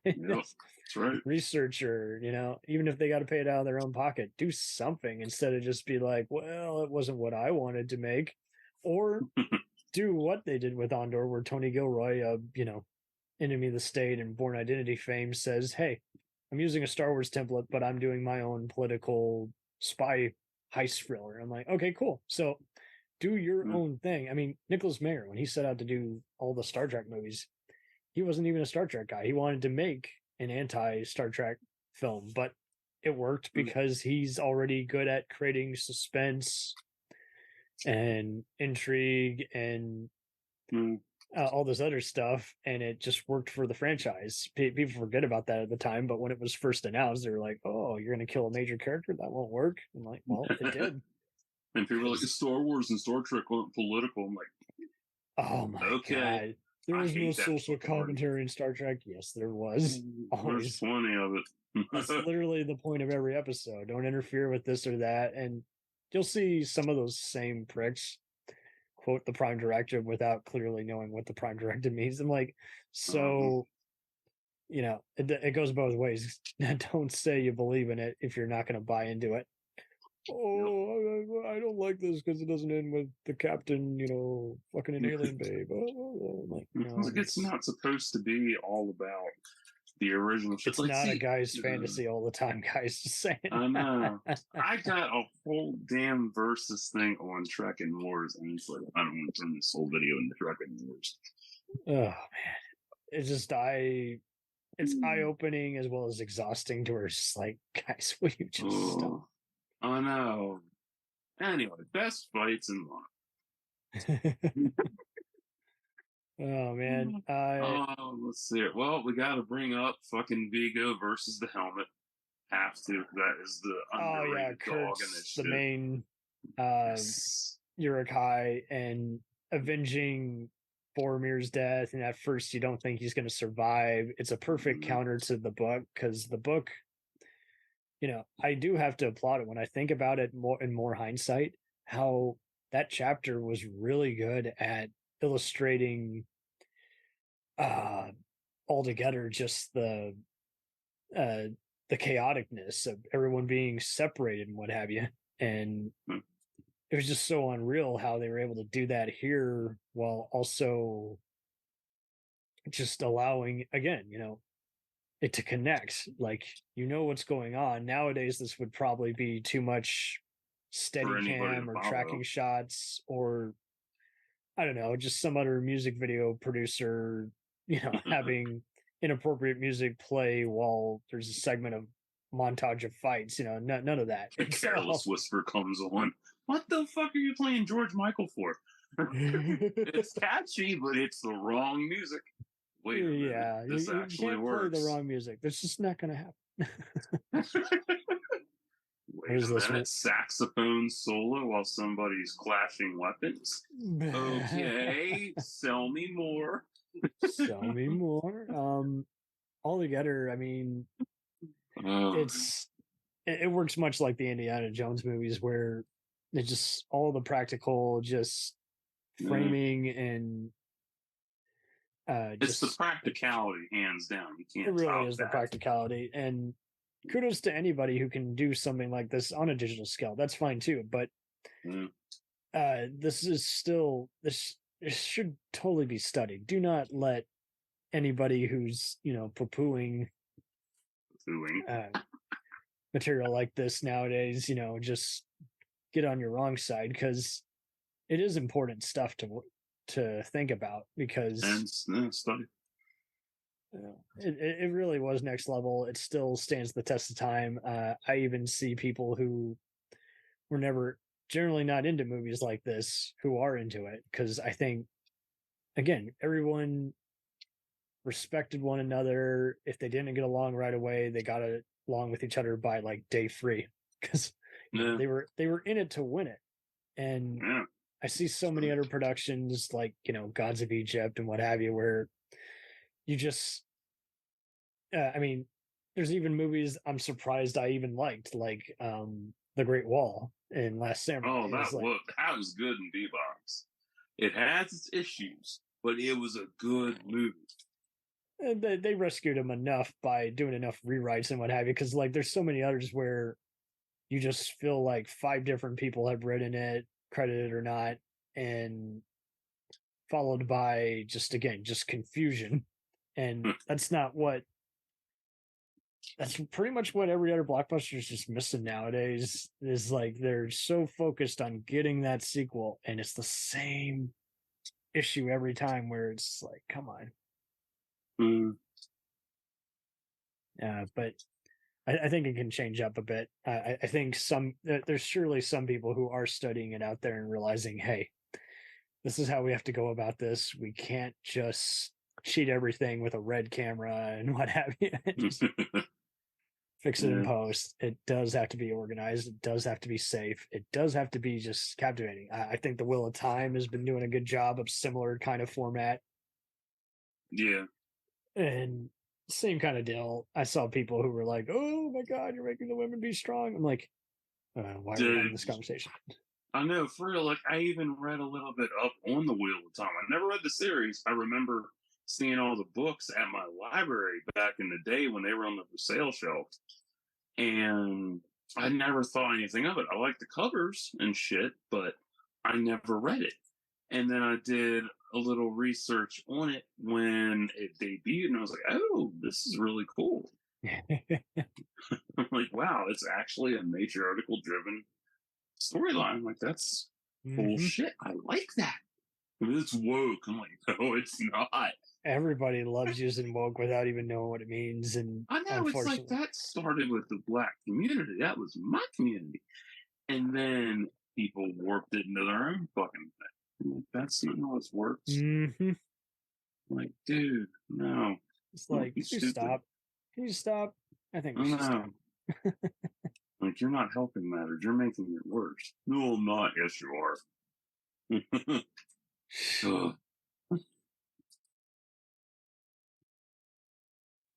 That's right. researcher, even if they got to pay it out of their own pocket, do something instead of just be like, well, it wasn't what I wanted to make, or do what they did with Andor, where Tony Gilroy, Enemy of the State and Born Identity fame says, hey, I'm using a Star Wars template, but I'm doing my own political spy heist thriller. I'm like, okay, cool. So do your own thing. I mean, Nicholas Meyer, when he set out to do all the Star Trek movies, he wasn't even a Star Trek guy. He wanted to make an anti-Star Trek film, but it worked because he's already good at creating suspense and intrigue and all this other stuff, and it just worked for the franchise. People forget about that at the time, but when it was first announced, they were like, "Oh, you're going to kill a major character? That won't work." I'm like, "Well, it did." And people are like, Star Wars and Star Trek weren't political. I'm like, oh my god, There I was no hate that social fucking word. commentary in Star Trek. Yes, there was. There's Always. plenty of That's it. literally the point of every episode. Don't interfere with this or that. And you'll see some of those same pricks quote the Prime Directive without clearly knowing what the Prime Directive means. I'm like, Uh-huh. so, it goes both ways. Don't say you believe in it if you're not going to buy into it. Yep. Oh, I don't like this because it doesn't end with the captain, fucking an alien babe. I'm like, no, It's not supposed to be all about the original shit. it's Like, not a see, guy's fantasy all the time, guys. Just saying. I know. I got a whole damn versus thing on Trek and Wars, and it's like, I don't want to turn this whole video into Trek and Wars. Oh man, it's just it's eye opening as well as exhausting. To where it's just like, guys, will you just stop? I know. Anyway, best fights in life. Oh man, Let's see it. Well, we got to bring up fucking Vigo versus the Helmet. Have to. That is the oh yeah, underrated dog in this Kurt's the shit. main Yes. Uruk-hai and avenging Boromir's death, and at first you don't think he's going to survive. It's a perfect counter to the book because the book, I do have to applaud it when I think about it more hindsight, how that chapter was really good at illustrating altogether just uh the chaoticness of everyone being separated and what have you. And it was just so unreal how they were able to do that here while also just allowing again, it to connect. Like, what's going on. Nowadays this would probably be too much steady cam or tracking shots, or I don't know, just some other music video producer, having inappropriate music play while there's a segment of montage of fights, none of that. A careless whisper comes on. What the fuck are you playing George Michael for? It's catchy, but it's the wrong music. Wait a minute. Yeah, This you actually can't works. play the wrong music. That's just not going to happen. Wait a minute. Saxophone solo while somebody's clashing weapons? Okay, sell me more. Sell me more. Altogether, I mean, it works much like the Indiana Jones movies, where it's just all the practical, just framing and it's the practicality, hands down. You can't. It really is the practicality, and kudos to anybody who can do something like this on a digital scale. That's fine too, but this is still this should totally be studied. Do not let anybody who's poo-pooing material like this nowadays, just get on your wrong side, because it is important stuff to think about, because and study. It really was next level. It still stands the test of time. I even see people who were never generally not into movies like this who are into it, because I think, again, everyone respected one another. If they didn't get along right away, they got along with each other by like day 3, because they were in it to win it. And I see so many other productions like Gods of Egypt and what have you, where you just I mean, there's even movies I'm surprised I even liked, like The Great Wall and Last Samurai. Oh, that was good in B-Box. It has its issues, but it was a good movie. And they rescued him enough by doing enough rewrites and what have you, because like there's so many others where you just feel like 5 different people have written it, credited or not, and followed by just confusion. And that's pretty much what every other blockbuster is just missing nowadays. Is like they're so focused on getting that sequel, and it's the same issue every time, where it's like, come on. But I think it can change up a bit. I think there's surely some people who are studying it out there and realizing, hey, this is how we have to go about this. We can't just cheat everything with a red camera and what have you. Just fix it in post. It does have to be organized. It does have to be safe. It does have to be just captivating. I think The Wheel of Time has been doing a good job of similar kind of format. Yeah. And same kind of deal. I saw people who were like, "Oh my God, you're making the women be strong." I'm like, why are we having Dude, this conversation? I know, for real. Like, I even read a little bit up on the Wheel of Time. I never read the series. I remember seeing all the books at my library back in the day when they were on the for sale shelf. And I never thought anything of it. I liked the covers and shit, but I never read it. And then I did a little research on it when it debuted, and I was like, oh, this is really cool. I'm like, wow, it's actually a matriarchal driven storyline. Like, that's cool shit. I like that. It's woke. I'm like, no, it's not. Everybody loves using woke without even knowing what it means, and I know, it's like unfortunately, that started with the black community. That was my community. And then people warped it into their own fucking thing. Like, that's not how it works. Like, dude, no. It's like, Be can you stupid. stop? Can you stop? I think we I should stop. know. Like, you're not helping matters. You're making it worse. No, I'm not. Yes, you are. Ugh.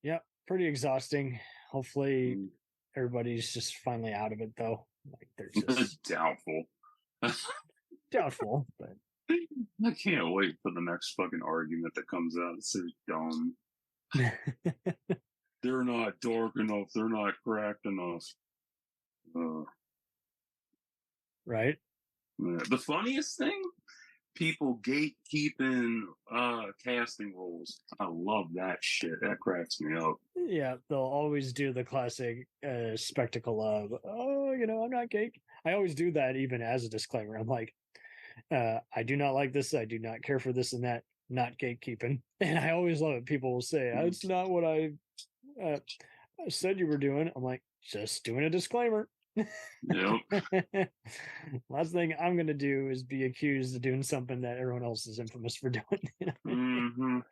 Yep, pretty exhausting. Hopefully, everybody's just finally out of it, though. Like, they're just Doubtful. doubtful, but I can't wait for the next fucking argument that comes out. It's so dumb. They're not dark enough. They're not cracked enough. right? The funniest thing, people gatekeeping casting roles. I love that shit. That cracks me up. Yeah, they'll always do the classic spectacle of, oh, I'm not gay. I always do that even as a disclaimer. I'm like, I do not like this. I do not care for this and that. Not gatekeeping. And I always love it. People will say, it's not what I said you were doing. I'm like, just doing a disclaimer. Yep. Last thing I'm going to do is be accused of doing something that everyone else is infamous for doing.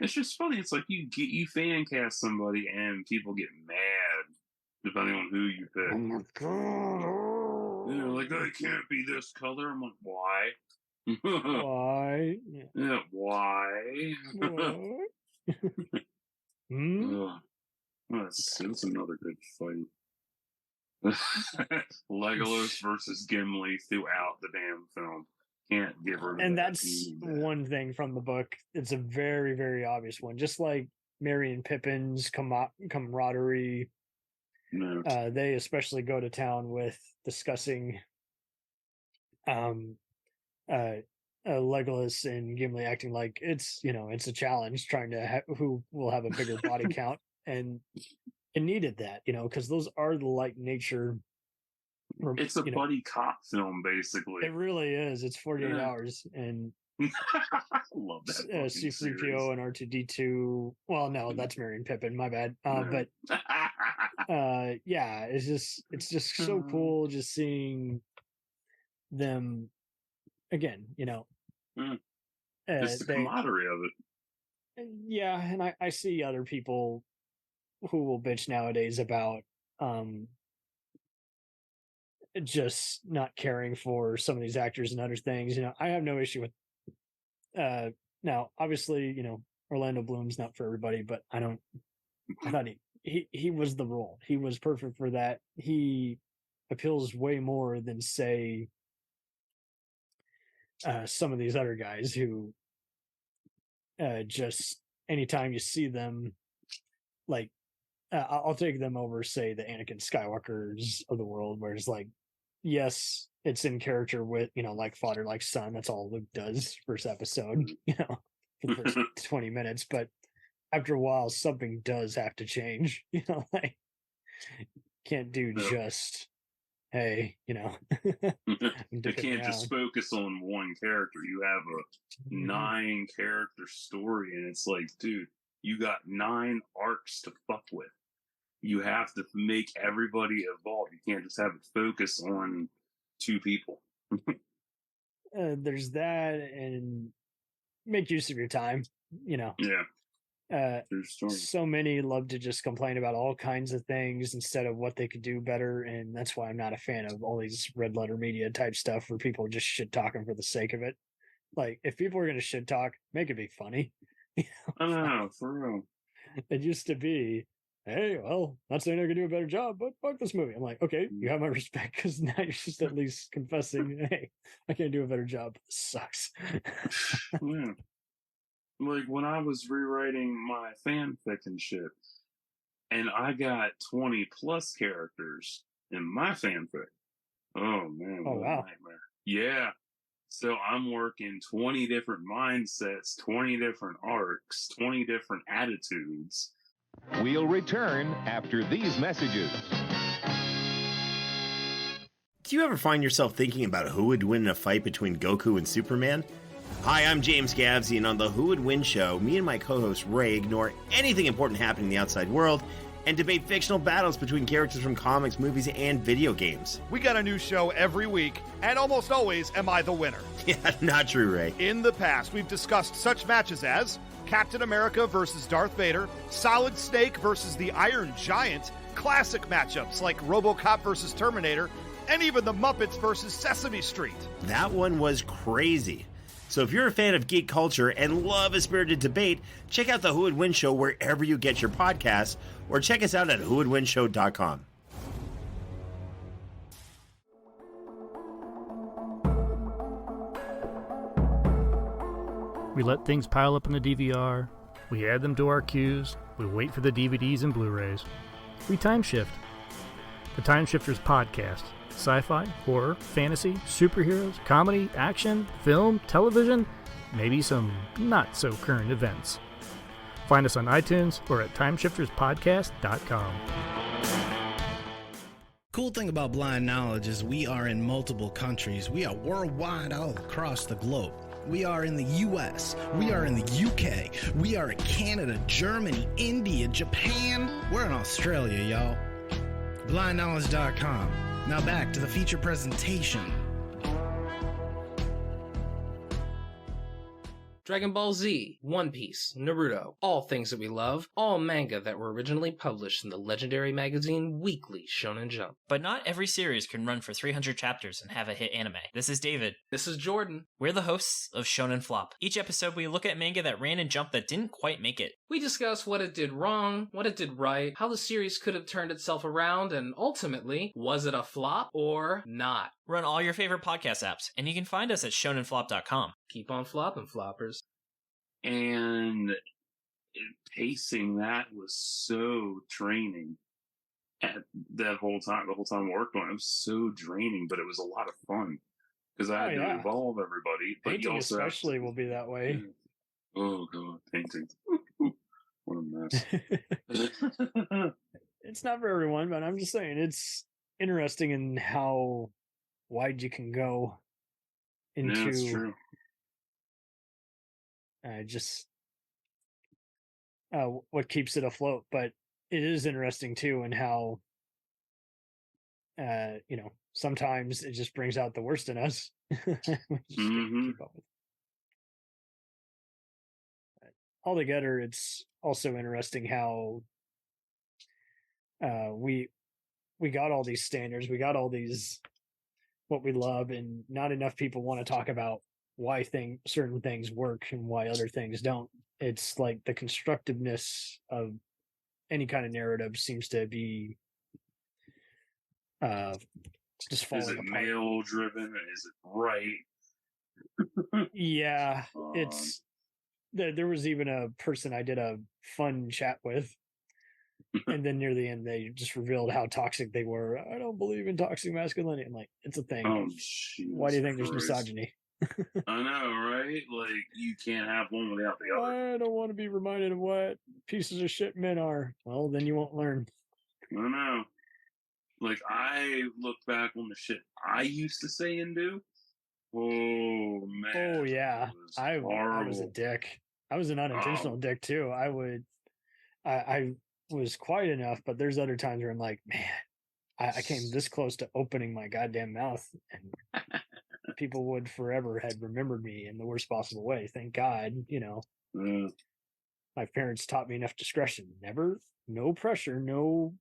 It's just funny. It's like you fan cast somebody and people get mad depending on who you pick. Oh my God. They're like, oh, it can't be this color. I'm like, why? Why? Yeah, why? That's another good fight. Legolas versus Gimli throughout the damn film. Can't give her. And that's one thing from the book. It's a very, very obvious one. Just like Merry and Pippin's camaraderie. No. They especially go to town with discussing Legolas and Gimli acting like it's a challenge trying to who will have a bigger body count, and it needed that because those are the like nature. It's a buddy cop film, basically. It really is. It's 48 hours, and I love that. C-3PO and R2-D2. Well, no, that's Merry and Pippin. My bad. But yeah, it's just so cool just seeing them again. Just the camaraderie of it. Yeah, and I see other people who will bitch nowadays about just not caring for some of these actors and other things. I have no issue with now obviously, Orlando Bloom's not for everybody, but I thought he was the role. He was perfect for that. He appeals way more than say some of these other guys who just anytime you see them, like I'll take them over, say, the Anakin Skywalkers of the world, where it's like, yes, it's in character with, like father, like son. That's all Luke does first episode, for the first 20 minutes. But after a while, something does have to change, like can't do just, hey, You can't just focus on one character. You have a 9 character story, and it's like, dude, you got 9 arcs to fuck with. You have to make everybody evolve. You can't just have it focus on 2 people. There's that, and make use of your time, Yeah. So many love to just complain about all kinds of things instead of what they could do better, and that's why I'm not a fan of all these red letter media type stuff where people are just shit talking for the sake of it. Like, if people are going to shit talk, make it be funny. I don't know, for real. It used to be, hey, well, not saying I can do a better job, but fuck this movie. I'm like, okay, you have my respect because now you're just at least confessing, hey, I can't do a better job. This sucks. Yeah. Like when I was rewriting my fanfic and shit, and I got 20 plus characters in my fanfic. Oh man, Oh, what a wow. nightmare. Yeah. So I'm working 20 different mindsets, 20 different arcs, 20 different attitudes. We'll return after these messages. Do you ever find yourself thinking about who would win in a fight between Goku and Superman? Hi, I'm James Gavsey, and on the Who Would Win show, me and my co-host Ray ignore anything important happening in the outside world and debate fictional battles between characters from comics, movies, and video games. We got a new show every week, and almost always am I the winner. Yeah, not true, Ray. In the past, we've discussed such matches as Captain America versus Darth Vader, Solid Snake versus the Iron Giant, classic matchups like RoboCop versus Terminator, and even the Muppets versus Sesame Street. That one was crazy. So if you're a fan of geek culture and love a spirited debate, check out the Who Would Win show wherever you get your podcasts, or check us out at whowouldwinshow.com. We let things pile up in the DVR, we add them to our queues, we wait for the DVDs and Blu-rays. We time shift. The Time Shifters Podcast. Sci-fi, horror, fantasy, superheroes, comedy, action, film, television, maybe some not-so-current events. Find us on iTunes or at timeshifterspodcast.com. Cool thing about Blind Knowledge is we are in multiple countries. We are worldwide all across the globe. We are in the US, we are in the UK, we are in Canada, Germany, India, Japan. We're in Australia, y'all. BlindKnowledge.com. Now back to the feature presentation. Dragon Ball Z, One Piece, Naruto, all things that we love, all manga that were originally published in the legendary magazine Weekly Shonen Jump. But not every series can run for 300 chapters and have a hit anime. This is David. This is Jordan. We're the hosts of Shonen Flop. Each episode we look at manga that ran in Jump that didn't quite make it. We discuss what it did wrong, what it did right, how the series could have turned itself around, and ultimately, was it a flop or not? Run all your favorite podcast apps, and you can find us at shonenflop.com. Keep on flopping, floppers. And pacing that was so draining at the whole time I worked on it. It was so draining, but it was a lot of fun because I had to involve everybody. But painting especially will be that way. Oh god, painting. What a mess. It's not for everyone, but I'm just saying it's interesting in how wide you can go into that's true. What keeps it afloat. But it is interesting too in how sometimes it just brings out the worst in us. We just can't keep up with it. But altogether, it's also interesting how we got all these standards, we got all these what we love, and not enough people want to talk about why certain things work and why other things don't. It's like the constructiveness of any kind of narrative seems to be just falling apart. Is it male driven? Is it right? Yeah, it's there was even a person I did a fun chat with, and then near the end they just revealed how toxic they were. I don't believe in toxic masculinity. I'm like, it's a thing. Oh, why do you think there's misogyny? I know, right? Like, you can't have one without the other. I don't want to be reminded of what pieces of shit men are. Well, then you won't learn. I know. Like, I look back on the shit I used to say and do. Oh, man. Oh, yeah. I was a dick. I was an unintentional dick, too. I was quiet enough, but there's other times where I'm like, man, I came this close to opening my goddamn mouth, and people would forever had remembered me in the worst possible way. Thank God, my parents taught me enough discretion. Never, no pressure, no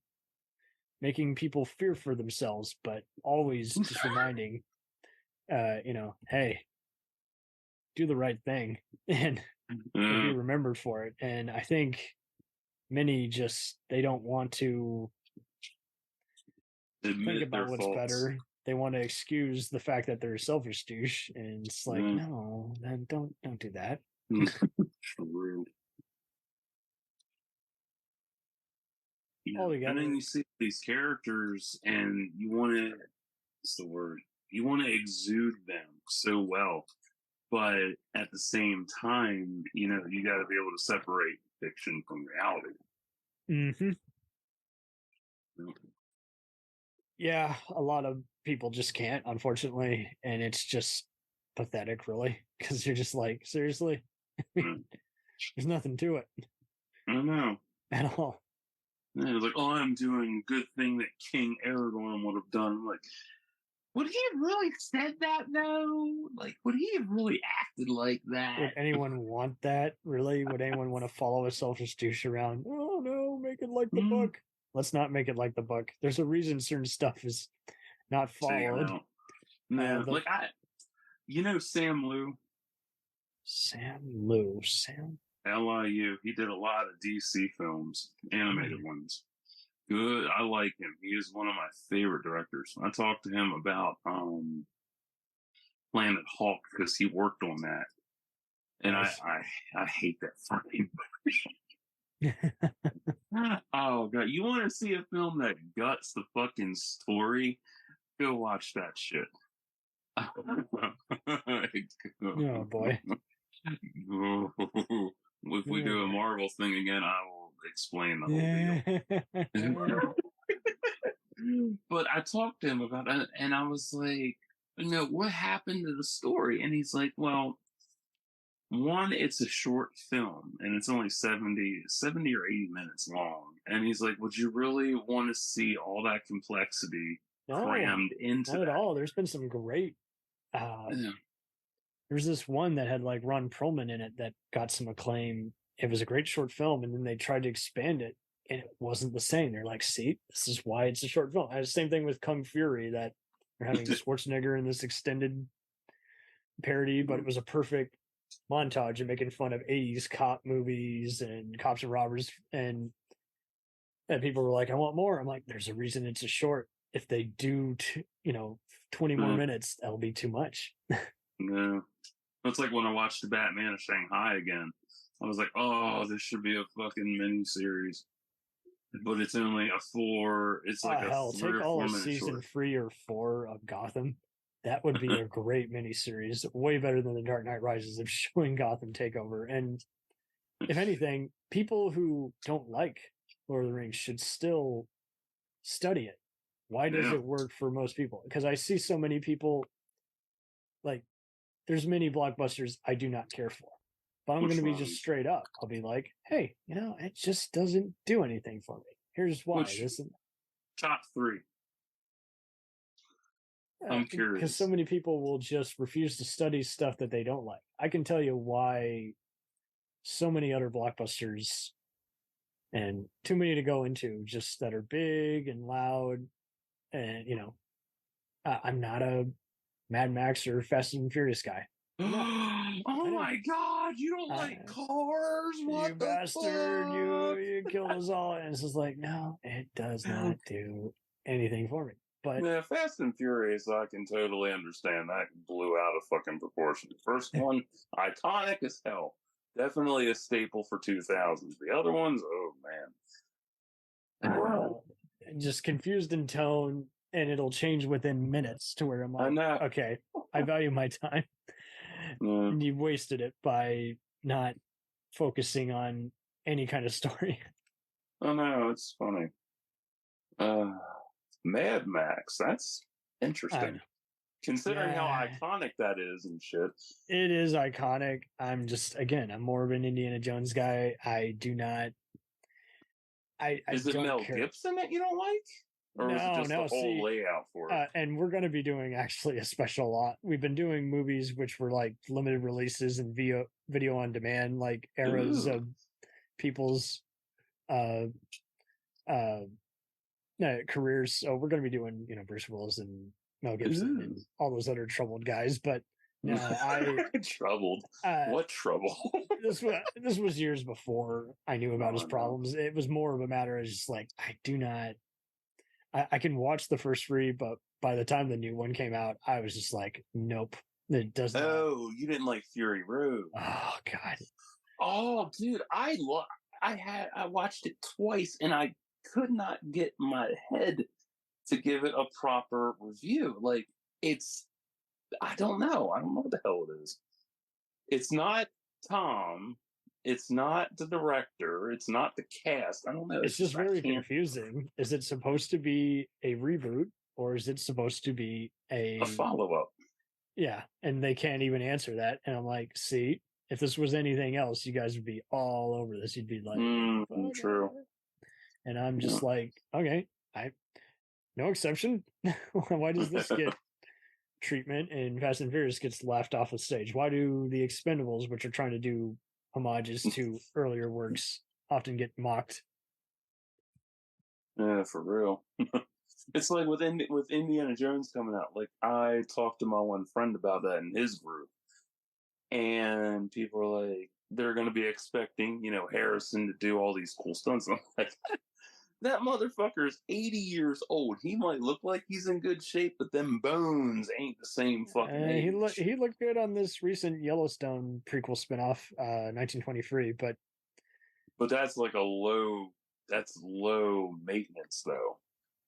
making people fear for themselves, but always just reminding, hey, do the right thing. And He'll be remembered for it. And I think many they don't want to think about what's better. They want to excuse the fact that they're a selfish douche, and it's like, no, then don't do that. True. Altogether. And then you see these characters, and you want to. What's the word? You want to exude them so well, but at the same time, you got to be able to separate fiction from reality. Mm-hmm. Yeah, a lot of people just can't, unfortunately, and it's just pathetic, really, because you're just like, seriously, there's nothing to it. I don't know at all. And it was like, oh, I'm doing a good thing that King Aragorn would have done. I'm like, would he have really said that though? Like, would he have really acted like that? Would anyone want that? Really? Would anyone want to follow a selfish douche around? Oh no, make it like the book. Let's not make it like the book. There's a reason certain stuff is not followed. Man, Sam Liu. Sam Liu. Liu. He did a lot of DC films, animated ones. Good. I like him. He is one of my favorite directors. I talked to him about Planet Hulk because he worked on that. And nice. I hate that fucking movie. Oh god, you want to see a film that guts the fucking story? Go watch that shit. Oh boy. If we do a Marvel thing again, I will explain the whole deal. But I talked to him about it, and I was like, what happened to the story? And he's like, well, one, it's a short film, and it's only 70 or 80 minutes long. And he's like, would you really want to see all that complexity crammed into not at all. There's been some great... There's this one that had like Ron Perlman in it that got some acclaim. It was a great short film, and then they tried to expand it, and it wasn't the same. They're like, see, this is why it's a short film. And the same thing with Kung Fury, that they're having Schwarzenegger in this extended parody, but it was a perfect montage of making fun of 80s cop movies and cops and robbers, and people were like, I want more. I'm like, there's a reason it's a short. If they do 20 more minutes, that'll be too much. Yeah, it's like when I watched the Batman of Shanghai again. I was like, oh, this should be a fucking mini series, but it's only a 4. It's like a hell, 3 take or all 4 of minute season short. 3 or 4 of Gotham. That would be a great miniseries, way better than The Dark Knight Rises of showing Gotham take over. And if anything, people who don't like Lord of the Rings should still study it. Why does it work for most people? Because I see so many people, like, there's many blockbusters I do not care for. But I'm going to be just straight up. I'll be like, hey, it just doesn't do anything for me. Here's why. Top 3. I'm curious. Because so many people will just refuse to study stuff that they don't like. I can tell you why so many other blockbusters, and too many to go into, just that are big and loud. And, I'm not a Mad Max or Fast and Furious guy. Oh my god, you don't like cars? What you bastard, you killed us all. And it's just like, no, it does not do anything for me. But yeah, Fast and Furious, I can totally understand. That blew out of fucking proportion. The first one, iconic as hell. Definitely a staple for 2000s. The other ones, oh man. Just confused in tone, and it'll change within minutes to where I'm like, okay, I value my time. And you've wasted it by not focusing on any kind of story. Oh no, it's funny. Mad Max, that's interesting. Considering how iconic that is and shit. It is iconic. I'm more of an Indiana Jones guy. I do not... Is it Mel Gibson that you don't like? Or is it just the whole layout for it? And we're going to be doing actually a special lot. We've been doing movies which were like limited releases and video on demand, like eras of people's careers. So we're going to be doing, Bruce Willis and Mel Gibson and all those other troubled guys. But No, I troubled. What trouble? this was years before I knew about his problems. It was more of a matter of just like I do not. I can watch the first three, but by the time the new one came out, I was just like, nope, it doesn't. Oh, you didn't like Fury Road? Oh God. Oh, dude, I watched it twice, and I could not get my head to give it a proper review. Like, I don't know what the hell it is. It's not Tom. It's not the director. It's not the cast. I don't know. It's just very confusing. Is it supposed to be a reboot, or is it supposed to be a follow-up? Yeah, and they can't even answer that. And I'm like, see, if this was anything else, you guys would be all over this. You'd be like, true. And I'm just like, okay, no exception. Why does this get treatment and Fast and Furious gets laughed off the stage? Why do the Expendables, which are trying to do homages to earlier works, often get mocked? Yeah, for real. It's like with Indiana Jones coming out. Like, I talked to my one friend about that in his group, and people are like, they're going to be expecting, Harrison to do all these cool stunts. And I'm like, that motherfucker is 80 years old. He might look like he's in good shape, but them bones ain't the same fucking age. He looked good on this recent Yellowstone prequel spinoff, 1923, but that's like low maintenance though.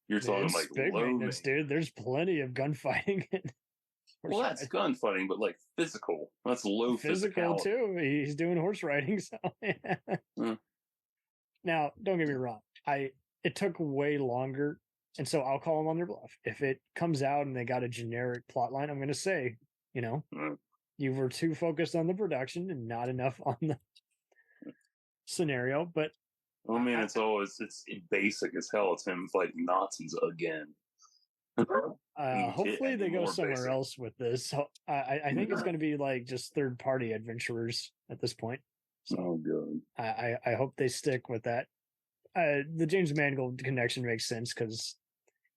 You're talking like big low maintenance, dude. There's plenty of gunfighting. Well, that's gunfighting, but like physical. That's low physical too. He's doing horse riding, so Now, don't get me wrong. It took way longer, and so I'll call them on their bluff. If it comes out and they got a generic plot line, I'm going to say, you were too focused on the production and not enough on the scenario. But I mean, it's basic as hell. It's him fighting Nazis again. Hopefully they go somewhere else with this. I think it's going to be like just third-party adventurers at this point. So good. I hope they stick with that. The James Mangold connection makes sense because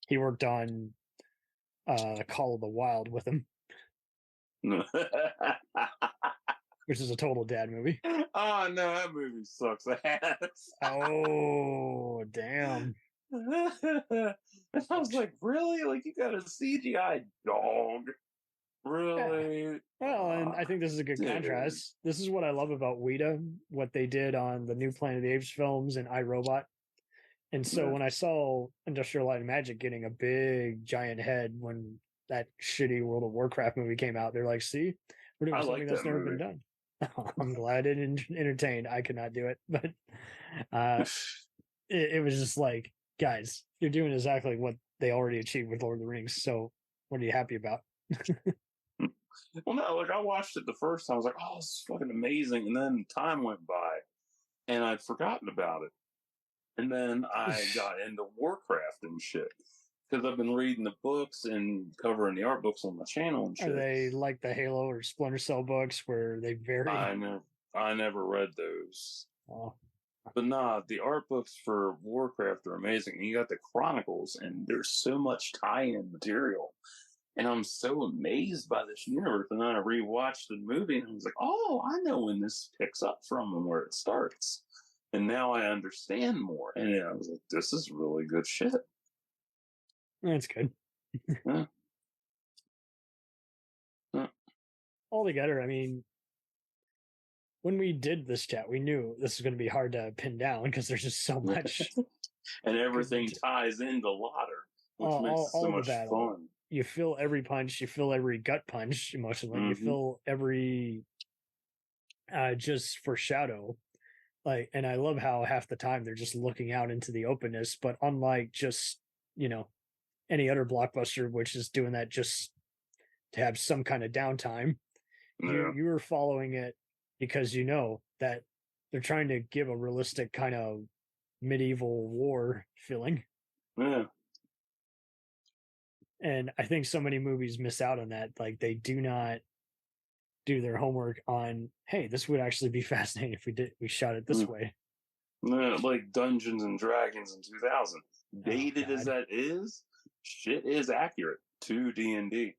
he worked on Call of the Wild with him, which is a total dad movie. Oh no, that movie sucks ass. Oh damn! I was like, really? Like, you got a CGI dog? Really? Yeah. Well, and I think this is a good contrast. This is what I love about Weta, what they did on the new Planet of the Apes films and iRobot. And so when I saw Industrial Light and Magic getting a big giant head when that shitty World of Warcraft movie came out, they're like, see, we're doing something that's never been done. I'm glad it entertained. I could not do it. But it was just like, guys, you're doing exactly what they already achieved with Lord of the Rings. So what are you happy about? Well, no, like, I watched it the first time. I was like, oh, this is fucking amazing. And then time went by and I'd forgotten about it. And then I got into Warcraft and shit because I've been reading the books and covering the art books on my channel and shit. Are they like the Halo or Splinter Cell books where they vary? I never read those. Oh. But nah, the art books for Warcraft are amazing. And you got the Chronicles, and there's so much tie-in material. And I'm so amazed by this universe. And then I rewatched the movie, and I was like, oh, I know when this picks up from and where it starts. And now I understand more. And I was like, this is really good shit. That's good. Yeah. Altogether, I mean, when we did this chat, we knew this was going to be hard to pin down because there's just so much. And everything ties into Lauder, which makes it so much fun. You feel every punch, you feel every gut punch emotionally, you feel every just foreshadow. Like, and I love how half the time they're just looking out into the openness, but unlike just, any other blockbuster, which is doing that just to have some kind of downtime, you are following it because you know that they're trying to give a realistic kind of medieval war feeling. Yeah. And I think so many movies miss out on that. Like, they do not do their homework on, hey, this would actually be fascinating if we shot it this way. Like Dungeons and Dragons in 2000. Dated as that is, shit is accurate to D&D.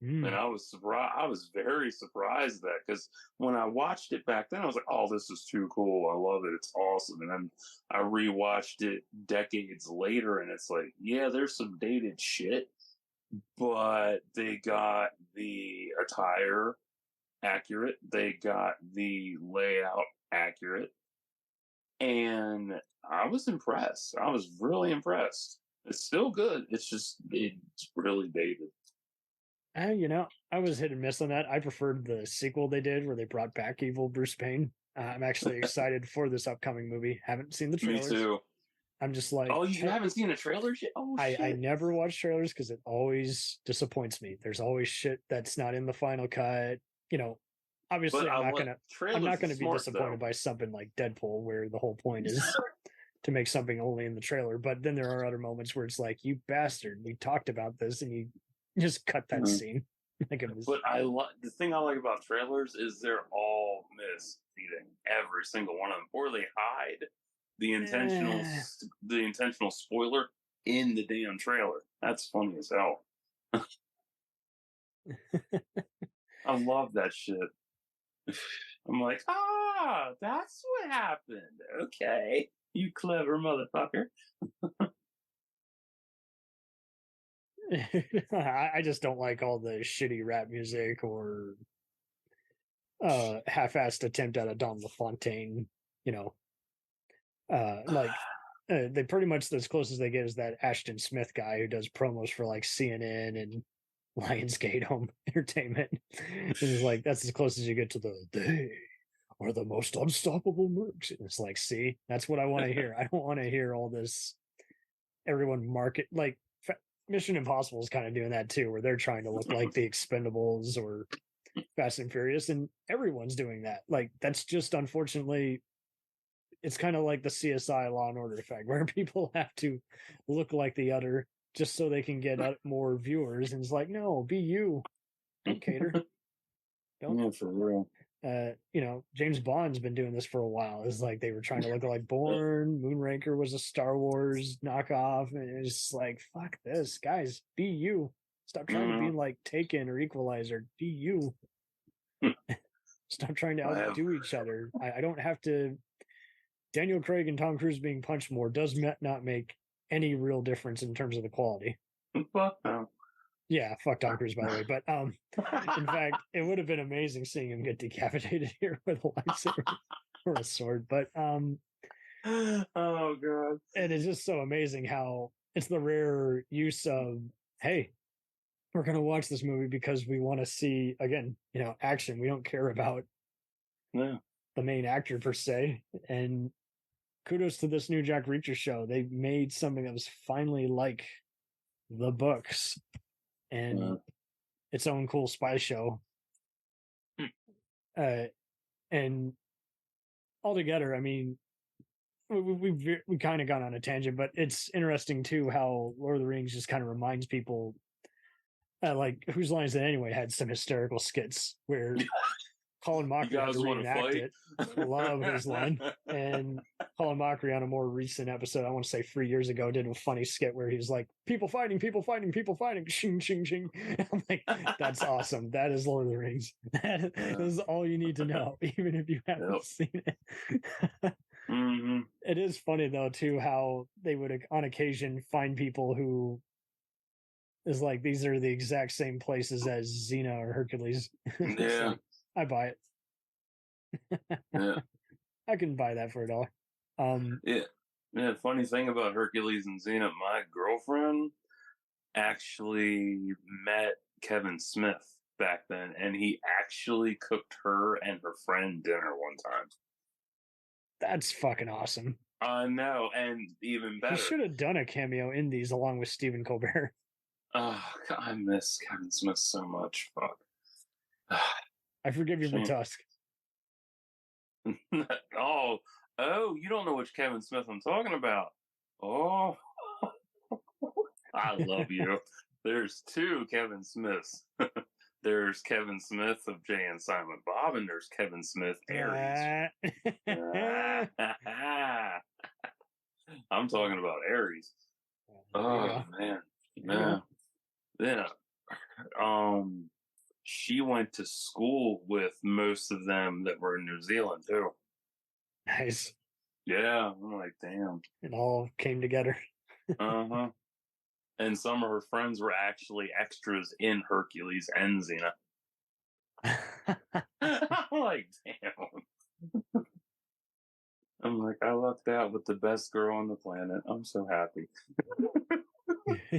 And I was surprised. I was very surprised at that, because when I watched it back then, I was like, "Oh, this is too cool! I love it. It's awesome." And then I rewatched it decades later, and it's like, yeah, there's some dated shit, but they got the attire accurate, they got the layout accurate, and I was impressed. I was really impressed. It's still good. It's really dated. I was hit and miss on that. I preferred the sequel they did where they brought back evil Bruce Payne. I'm actually excited for this upcoming movie. Haven't seen the trailers. Me too. I'm just like, oh, you haven't seen the trailers yet? Oh, shit. I never watch trailers because it always disappoints me. There's always shit that's not in the final cut. Obviously, I'm not gonna be disappointed by something like Deadpool, where the whole point is to make something only in the trailer. But then there are other moments where it's like, you bastard, we talked about this, and you just cut that scene. Like it was. But the thing I like about trailers is they're all misleading, every single one of them, or they hide the intentional spoiler in the damn trailer. That's funny as hell. I love that shit. I'm like, that's what happened. Okay, you clever motherfucker. I just don't like all the shitty rap music or half-assed attempt at a Don LaFontaine. They pretty much as close as they get is that Ashton Smith guy who does promos for like CNN and Lionsgate Home Entertainment. It's like, that's as close as you get to they are the most unstoppable mercs. And it's like, see, that's what I want to hear. I don't want to hear all this everyone market like Mission Impossible is kind of doing that too, where they're trying to look like the Expendables or Fast and Furious, and everyone's doing that. Like, that's just, unfortunately, it's kind of like the CSI Law and Order effect, where people have to look like the other just so they can get more viewers. And it's like, no, be you. Don't cater. Don't. Yeah, for real. James Bond's been doing this for a while. It's like they were trying to look like Bourne. Moonraker was a Star Wars knockoff, and it's like, fuck this, guys. Be you. Stop trying to be like Taken or Equalizer. Be you. Stop trying to outdo each other. I don't have to. Daniel Craig and Tom Cruise being punched more does not make any real difference in terms of the quality. Fuck no. Yeah, fuck Tom Cruise, by the way. But in fact, it would have been amazing seeing him get decapitated here with a lightsaber or a sword. But oh god, and it's just so amazing how it's the rare use of, hey, we're gonna watch this movie because we want to see, again, action. We don't care about the main actor per se. And kudos to this new Jack Reacher show. They made something that was finally like the books and its own cool spy show. And altogether, I mean, we kind of gone on a tangent, but it's interesting too how Lord of the Rings just kind of reminds people, like, Whose Line Is It Anyway had some hysterical skits where Colin Mockery had to reenact it. Love Whose Line. And Colin Mockery on a more recent episode, I want to say 3 years ago, did a funny skit where he was like, people fighting, shing, shing, shing. I'm like, that's awesome. That is Lord of the Rings. That is all you need to know, even if you haven't seen it. It is funny, though, too, how they would, on occasion, find people who is like, these are the exact same places as Xena or Hercules. Yeah. Like, I buy it. Yeah. I can buy that for $1. Yeah. Funny thing about Hercules and Xena, my girlfriend actually met Kevin Smith back then, and he actually cooked her and her friend dinner one time. That's fucking awesome. I know, and even better, He should have done a cameo in these along with Stephen Colbert. Oh, God, I miss Kevin Smith so much. Fuck. I forgive you for Tusk. Oh, you don't know which Kevin Smith I'm talking about. Oh, I love you. There's two Kevin Smiths. There's Kevin Smith of Jay and Silent Bob, and there's Kevin Smith Aries. I'm talking about Aries. Oh, man. Yeah. she went to school with most of them that were in New Zealand too. Nice. Yeah, I'm like, damn. It all came together. Uh-huh. And some of her friends were actually extras in Hercules and Xena. I'm like, damn. I'm like, I lucked out with the best girl on the planet. I'm so happy.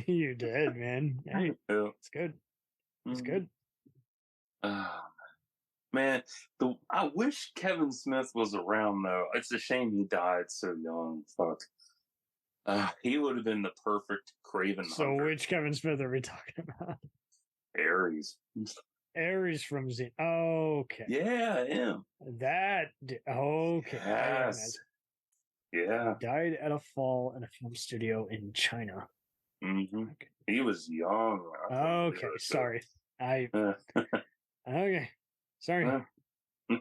You did, man. Hey, Yeah. it's good. It's good. Man, I wish Kevin Smith was around though. It's a shame he died so young. Fuck. He would have been the perfect Craven So Hunter. which Kevin Smith are we talking about? Ares. Ares from Z. Okay. Yeah, him. Okay. Yes. Yeah. He died at a fall in a film studio in China. Mm-hmm. He was young. Okay. Sorry. Okay. Sorry. You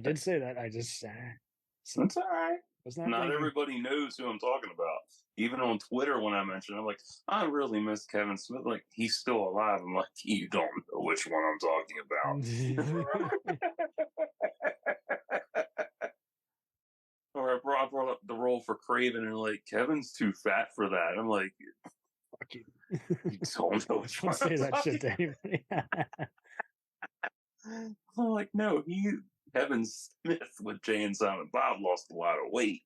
did say that. I just. That's all right. Not thinking. everybody knows who I'm talking about. Even on Twitter, when I mention, I'm like, I really miss Kevin Smith. Like, he's still alive. I'm like, you don't know which one I'm talking about. Or I brought up the role for Craven, and like, Kevin's too fat for that. I'm like, fuck you. You don't know which one. Don't say that shit to anybody. I'm like, no, Kevin Smith with Jay and Silent Bob lost a lot of weight.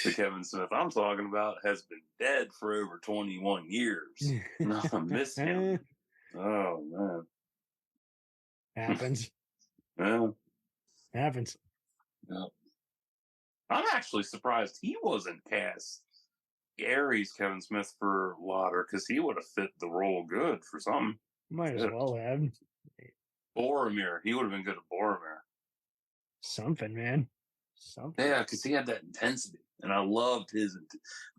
The Kevin Smith I'm talking about has been dead for over 21 years. No, I miss him. Oh, man. Happens. Yeah. Happens. Yeah. I'm actually surprised he wasn't cast Gary's Kevin Smith for Lauder, because he would have fit the role good for something. Might as well have. Boromir. He would have been good at Boromir. Something, man. Something. Yeah, because he had that intensity, and I loved his.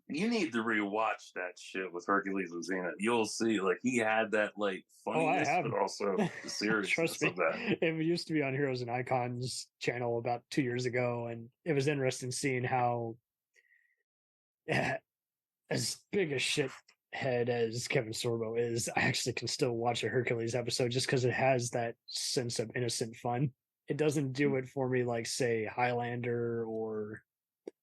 You need to rewatch that shit with Hercules and Xena. You'll see, like, he had that like funniness, but also the seriousness of that. It used to be on Heroes and Icons channel about 2 years ago, and it was interesting seeing how, as big a shithead as Kevin Sorbo is, I actually can still watch a Hercules episode just because it has that sense of innocent fun. It doesn't do it for me like, say, Highlander or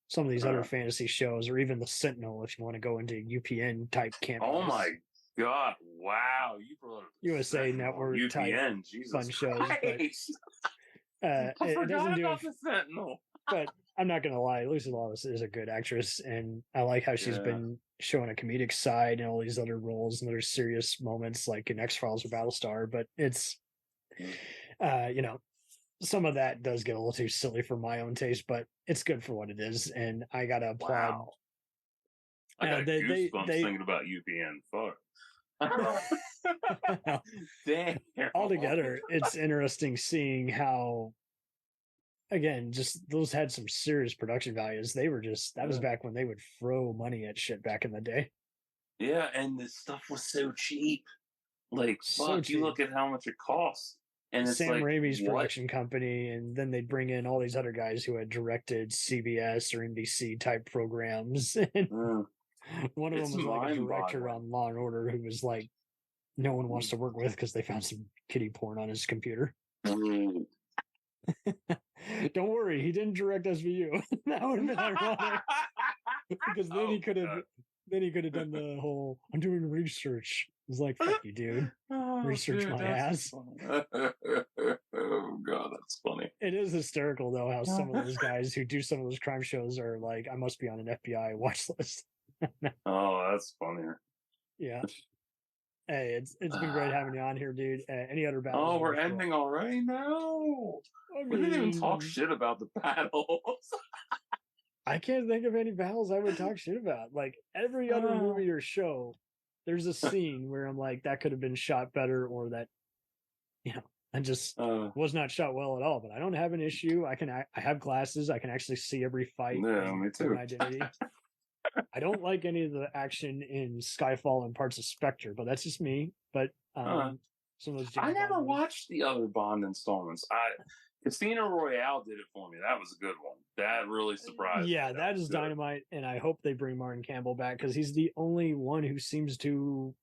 some of these other fantasy shows, or even the Sentinel, if you want to go into UPN type campus. Oh my god! Wow, you brought up USA Network UPN, type Jesus fun shows. But, it doesn't do about the Sentinel. But I'm not gonna lie, Lucy Lawless is a good actress, and I like how she's been showing a comedic side in all these other roles and other serious moments, like in X-Files or Battlestar. But it's, some of that does get a little too silly for my own taste, but it's good for what it is, and I gotta applaud. Wow. I got goosebumps thinking about UPN. Fuck. Damn. Altogether, it's interesting seeing how, again, just those had some serious production values. They were that was back when they would throw money at shit back in the day. Yeah, and this stuff was so cheap. Like, So fuck, cheap. you look at how much it costs. And it's Sam like, Raimi's what? production company, and then they'd bring in all these other guys who had directed CBS or NBC type programs. And one of them was like a director on Law and Order who was like, no one wants to work with because they found some kiddie porn on his computer. Don't worry, he didn't direct SVU. That would have been ironic. Because then he could have done the whole, I'm doing research. It's like, fuck you, dude. Research my ass. Oh god, that's funny. It is hysterical though how some of those guys who do some of those crime shows are like, I must be on an FBI watch list. Oh, that's funnier. Yeah. Hey, it's been great having you on here, dude. Any other battles? Oh, we're ending already? No. We didn't even talk shit about the battles. I can't think of any battles I would talk shit about. Like, every other movie or show, there's a scene where I'm like, that could have been shot better, or that, I just was not shot well at all. But I don't have an issue. I have glasses. I can actually see every fight. Yeah, me too. Identity. I don't like any of the action in Skyfall and parts of Spectre, but that's just me. But some of those. I never watched the other Bond installments. Casino Royale did it for me. That was a good one. That really surprised me. Yeah, that is dynamite, and I hope they bring Martin Campbell back because he's the only one who seems to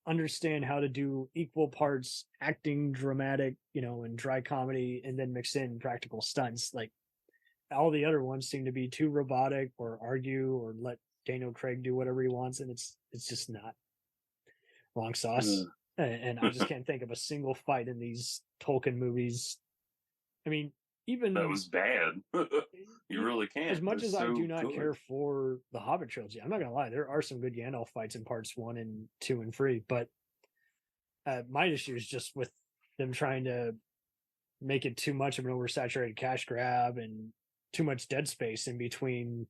understand how to do equal parts acting, dramatic, and dry comedy, and then mix in practical stunts. Like all the other ones seem to be too robotic or argue or let Daniel Craig do whatever he wants, and it's just not. Wrong sauce. And I just can't think of a single fight in these Tolkien movies. I mean, even that was bad. You really can't. As much as I do not care for the Hobbit trilogy, I'm not gonna lie, there are some good Gandalf fights in parts 1 and 2 and 3, but my issue is just with them trying to make it too much of an oversaturated cash grab and too much dead space in between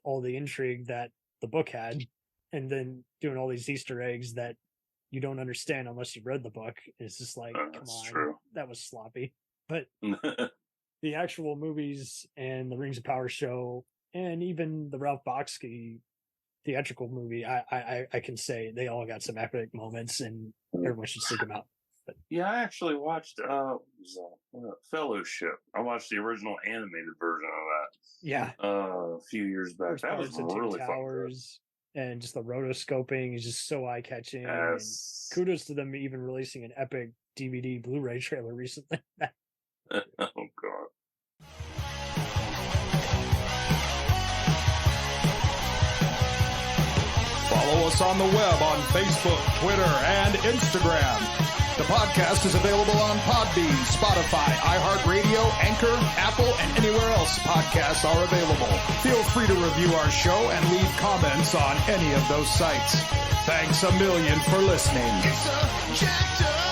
all the intrigue that the book had, and then doing all these Easter eggs that you don't understand unless you've read the book. It's just like, come on, true. That was sloppy. But the actual movies and the Rings of Power show, and even the Ralph Bakshi theatrical movie, I can say they all got some epic moments, and everyone should seek them out. But yeah, I actually watched Fellowship. I watched the original animated version of that. Yeah, a few years back. That was really fun. And just the rotoscoping is just so eye-catching. Yes. And kudos to them even releasing an epic DVD Blu-ray trailer recently. Oh, God. Follow us on the web on Facebook, Twitter, and Instagram. The podcast is available on Podbean, Spotify, iHeartRadio, Anchor, Apple, and anywhere else podcasts are available. Feel free to review our show and leave comments on any of those sites. Thanks a million for listening. It's a jacked up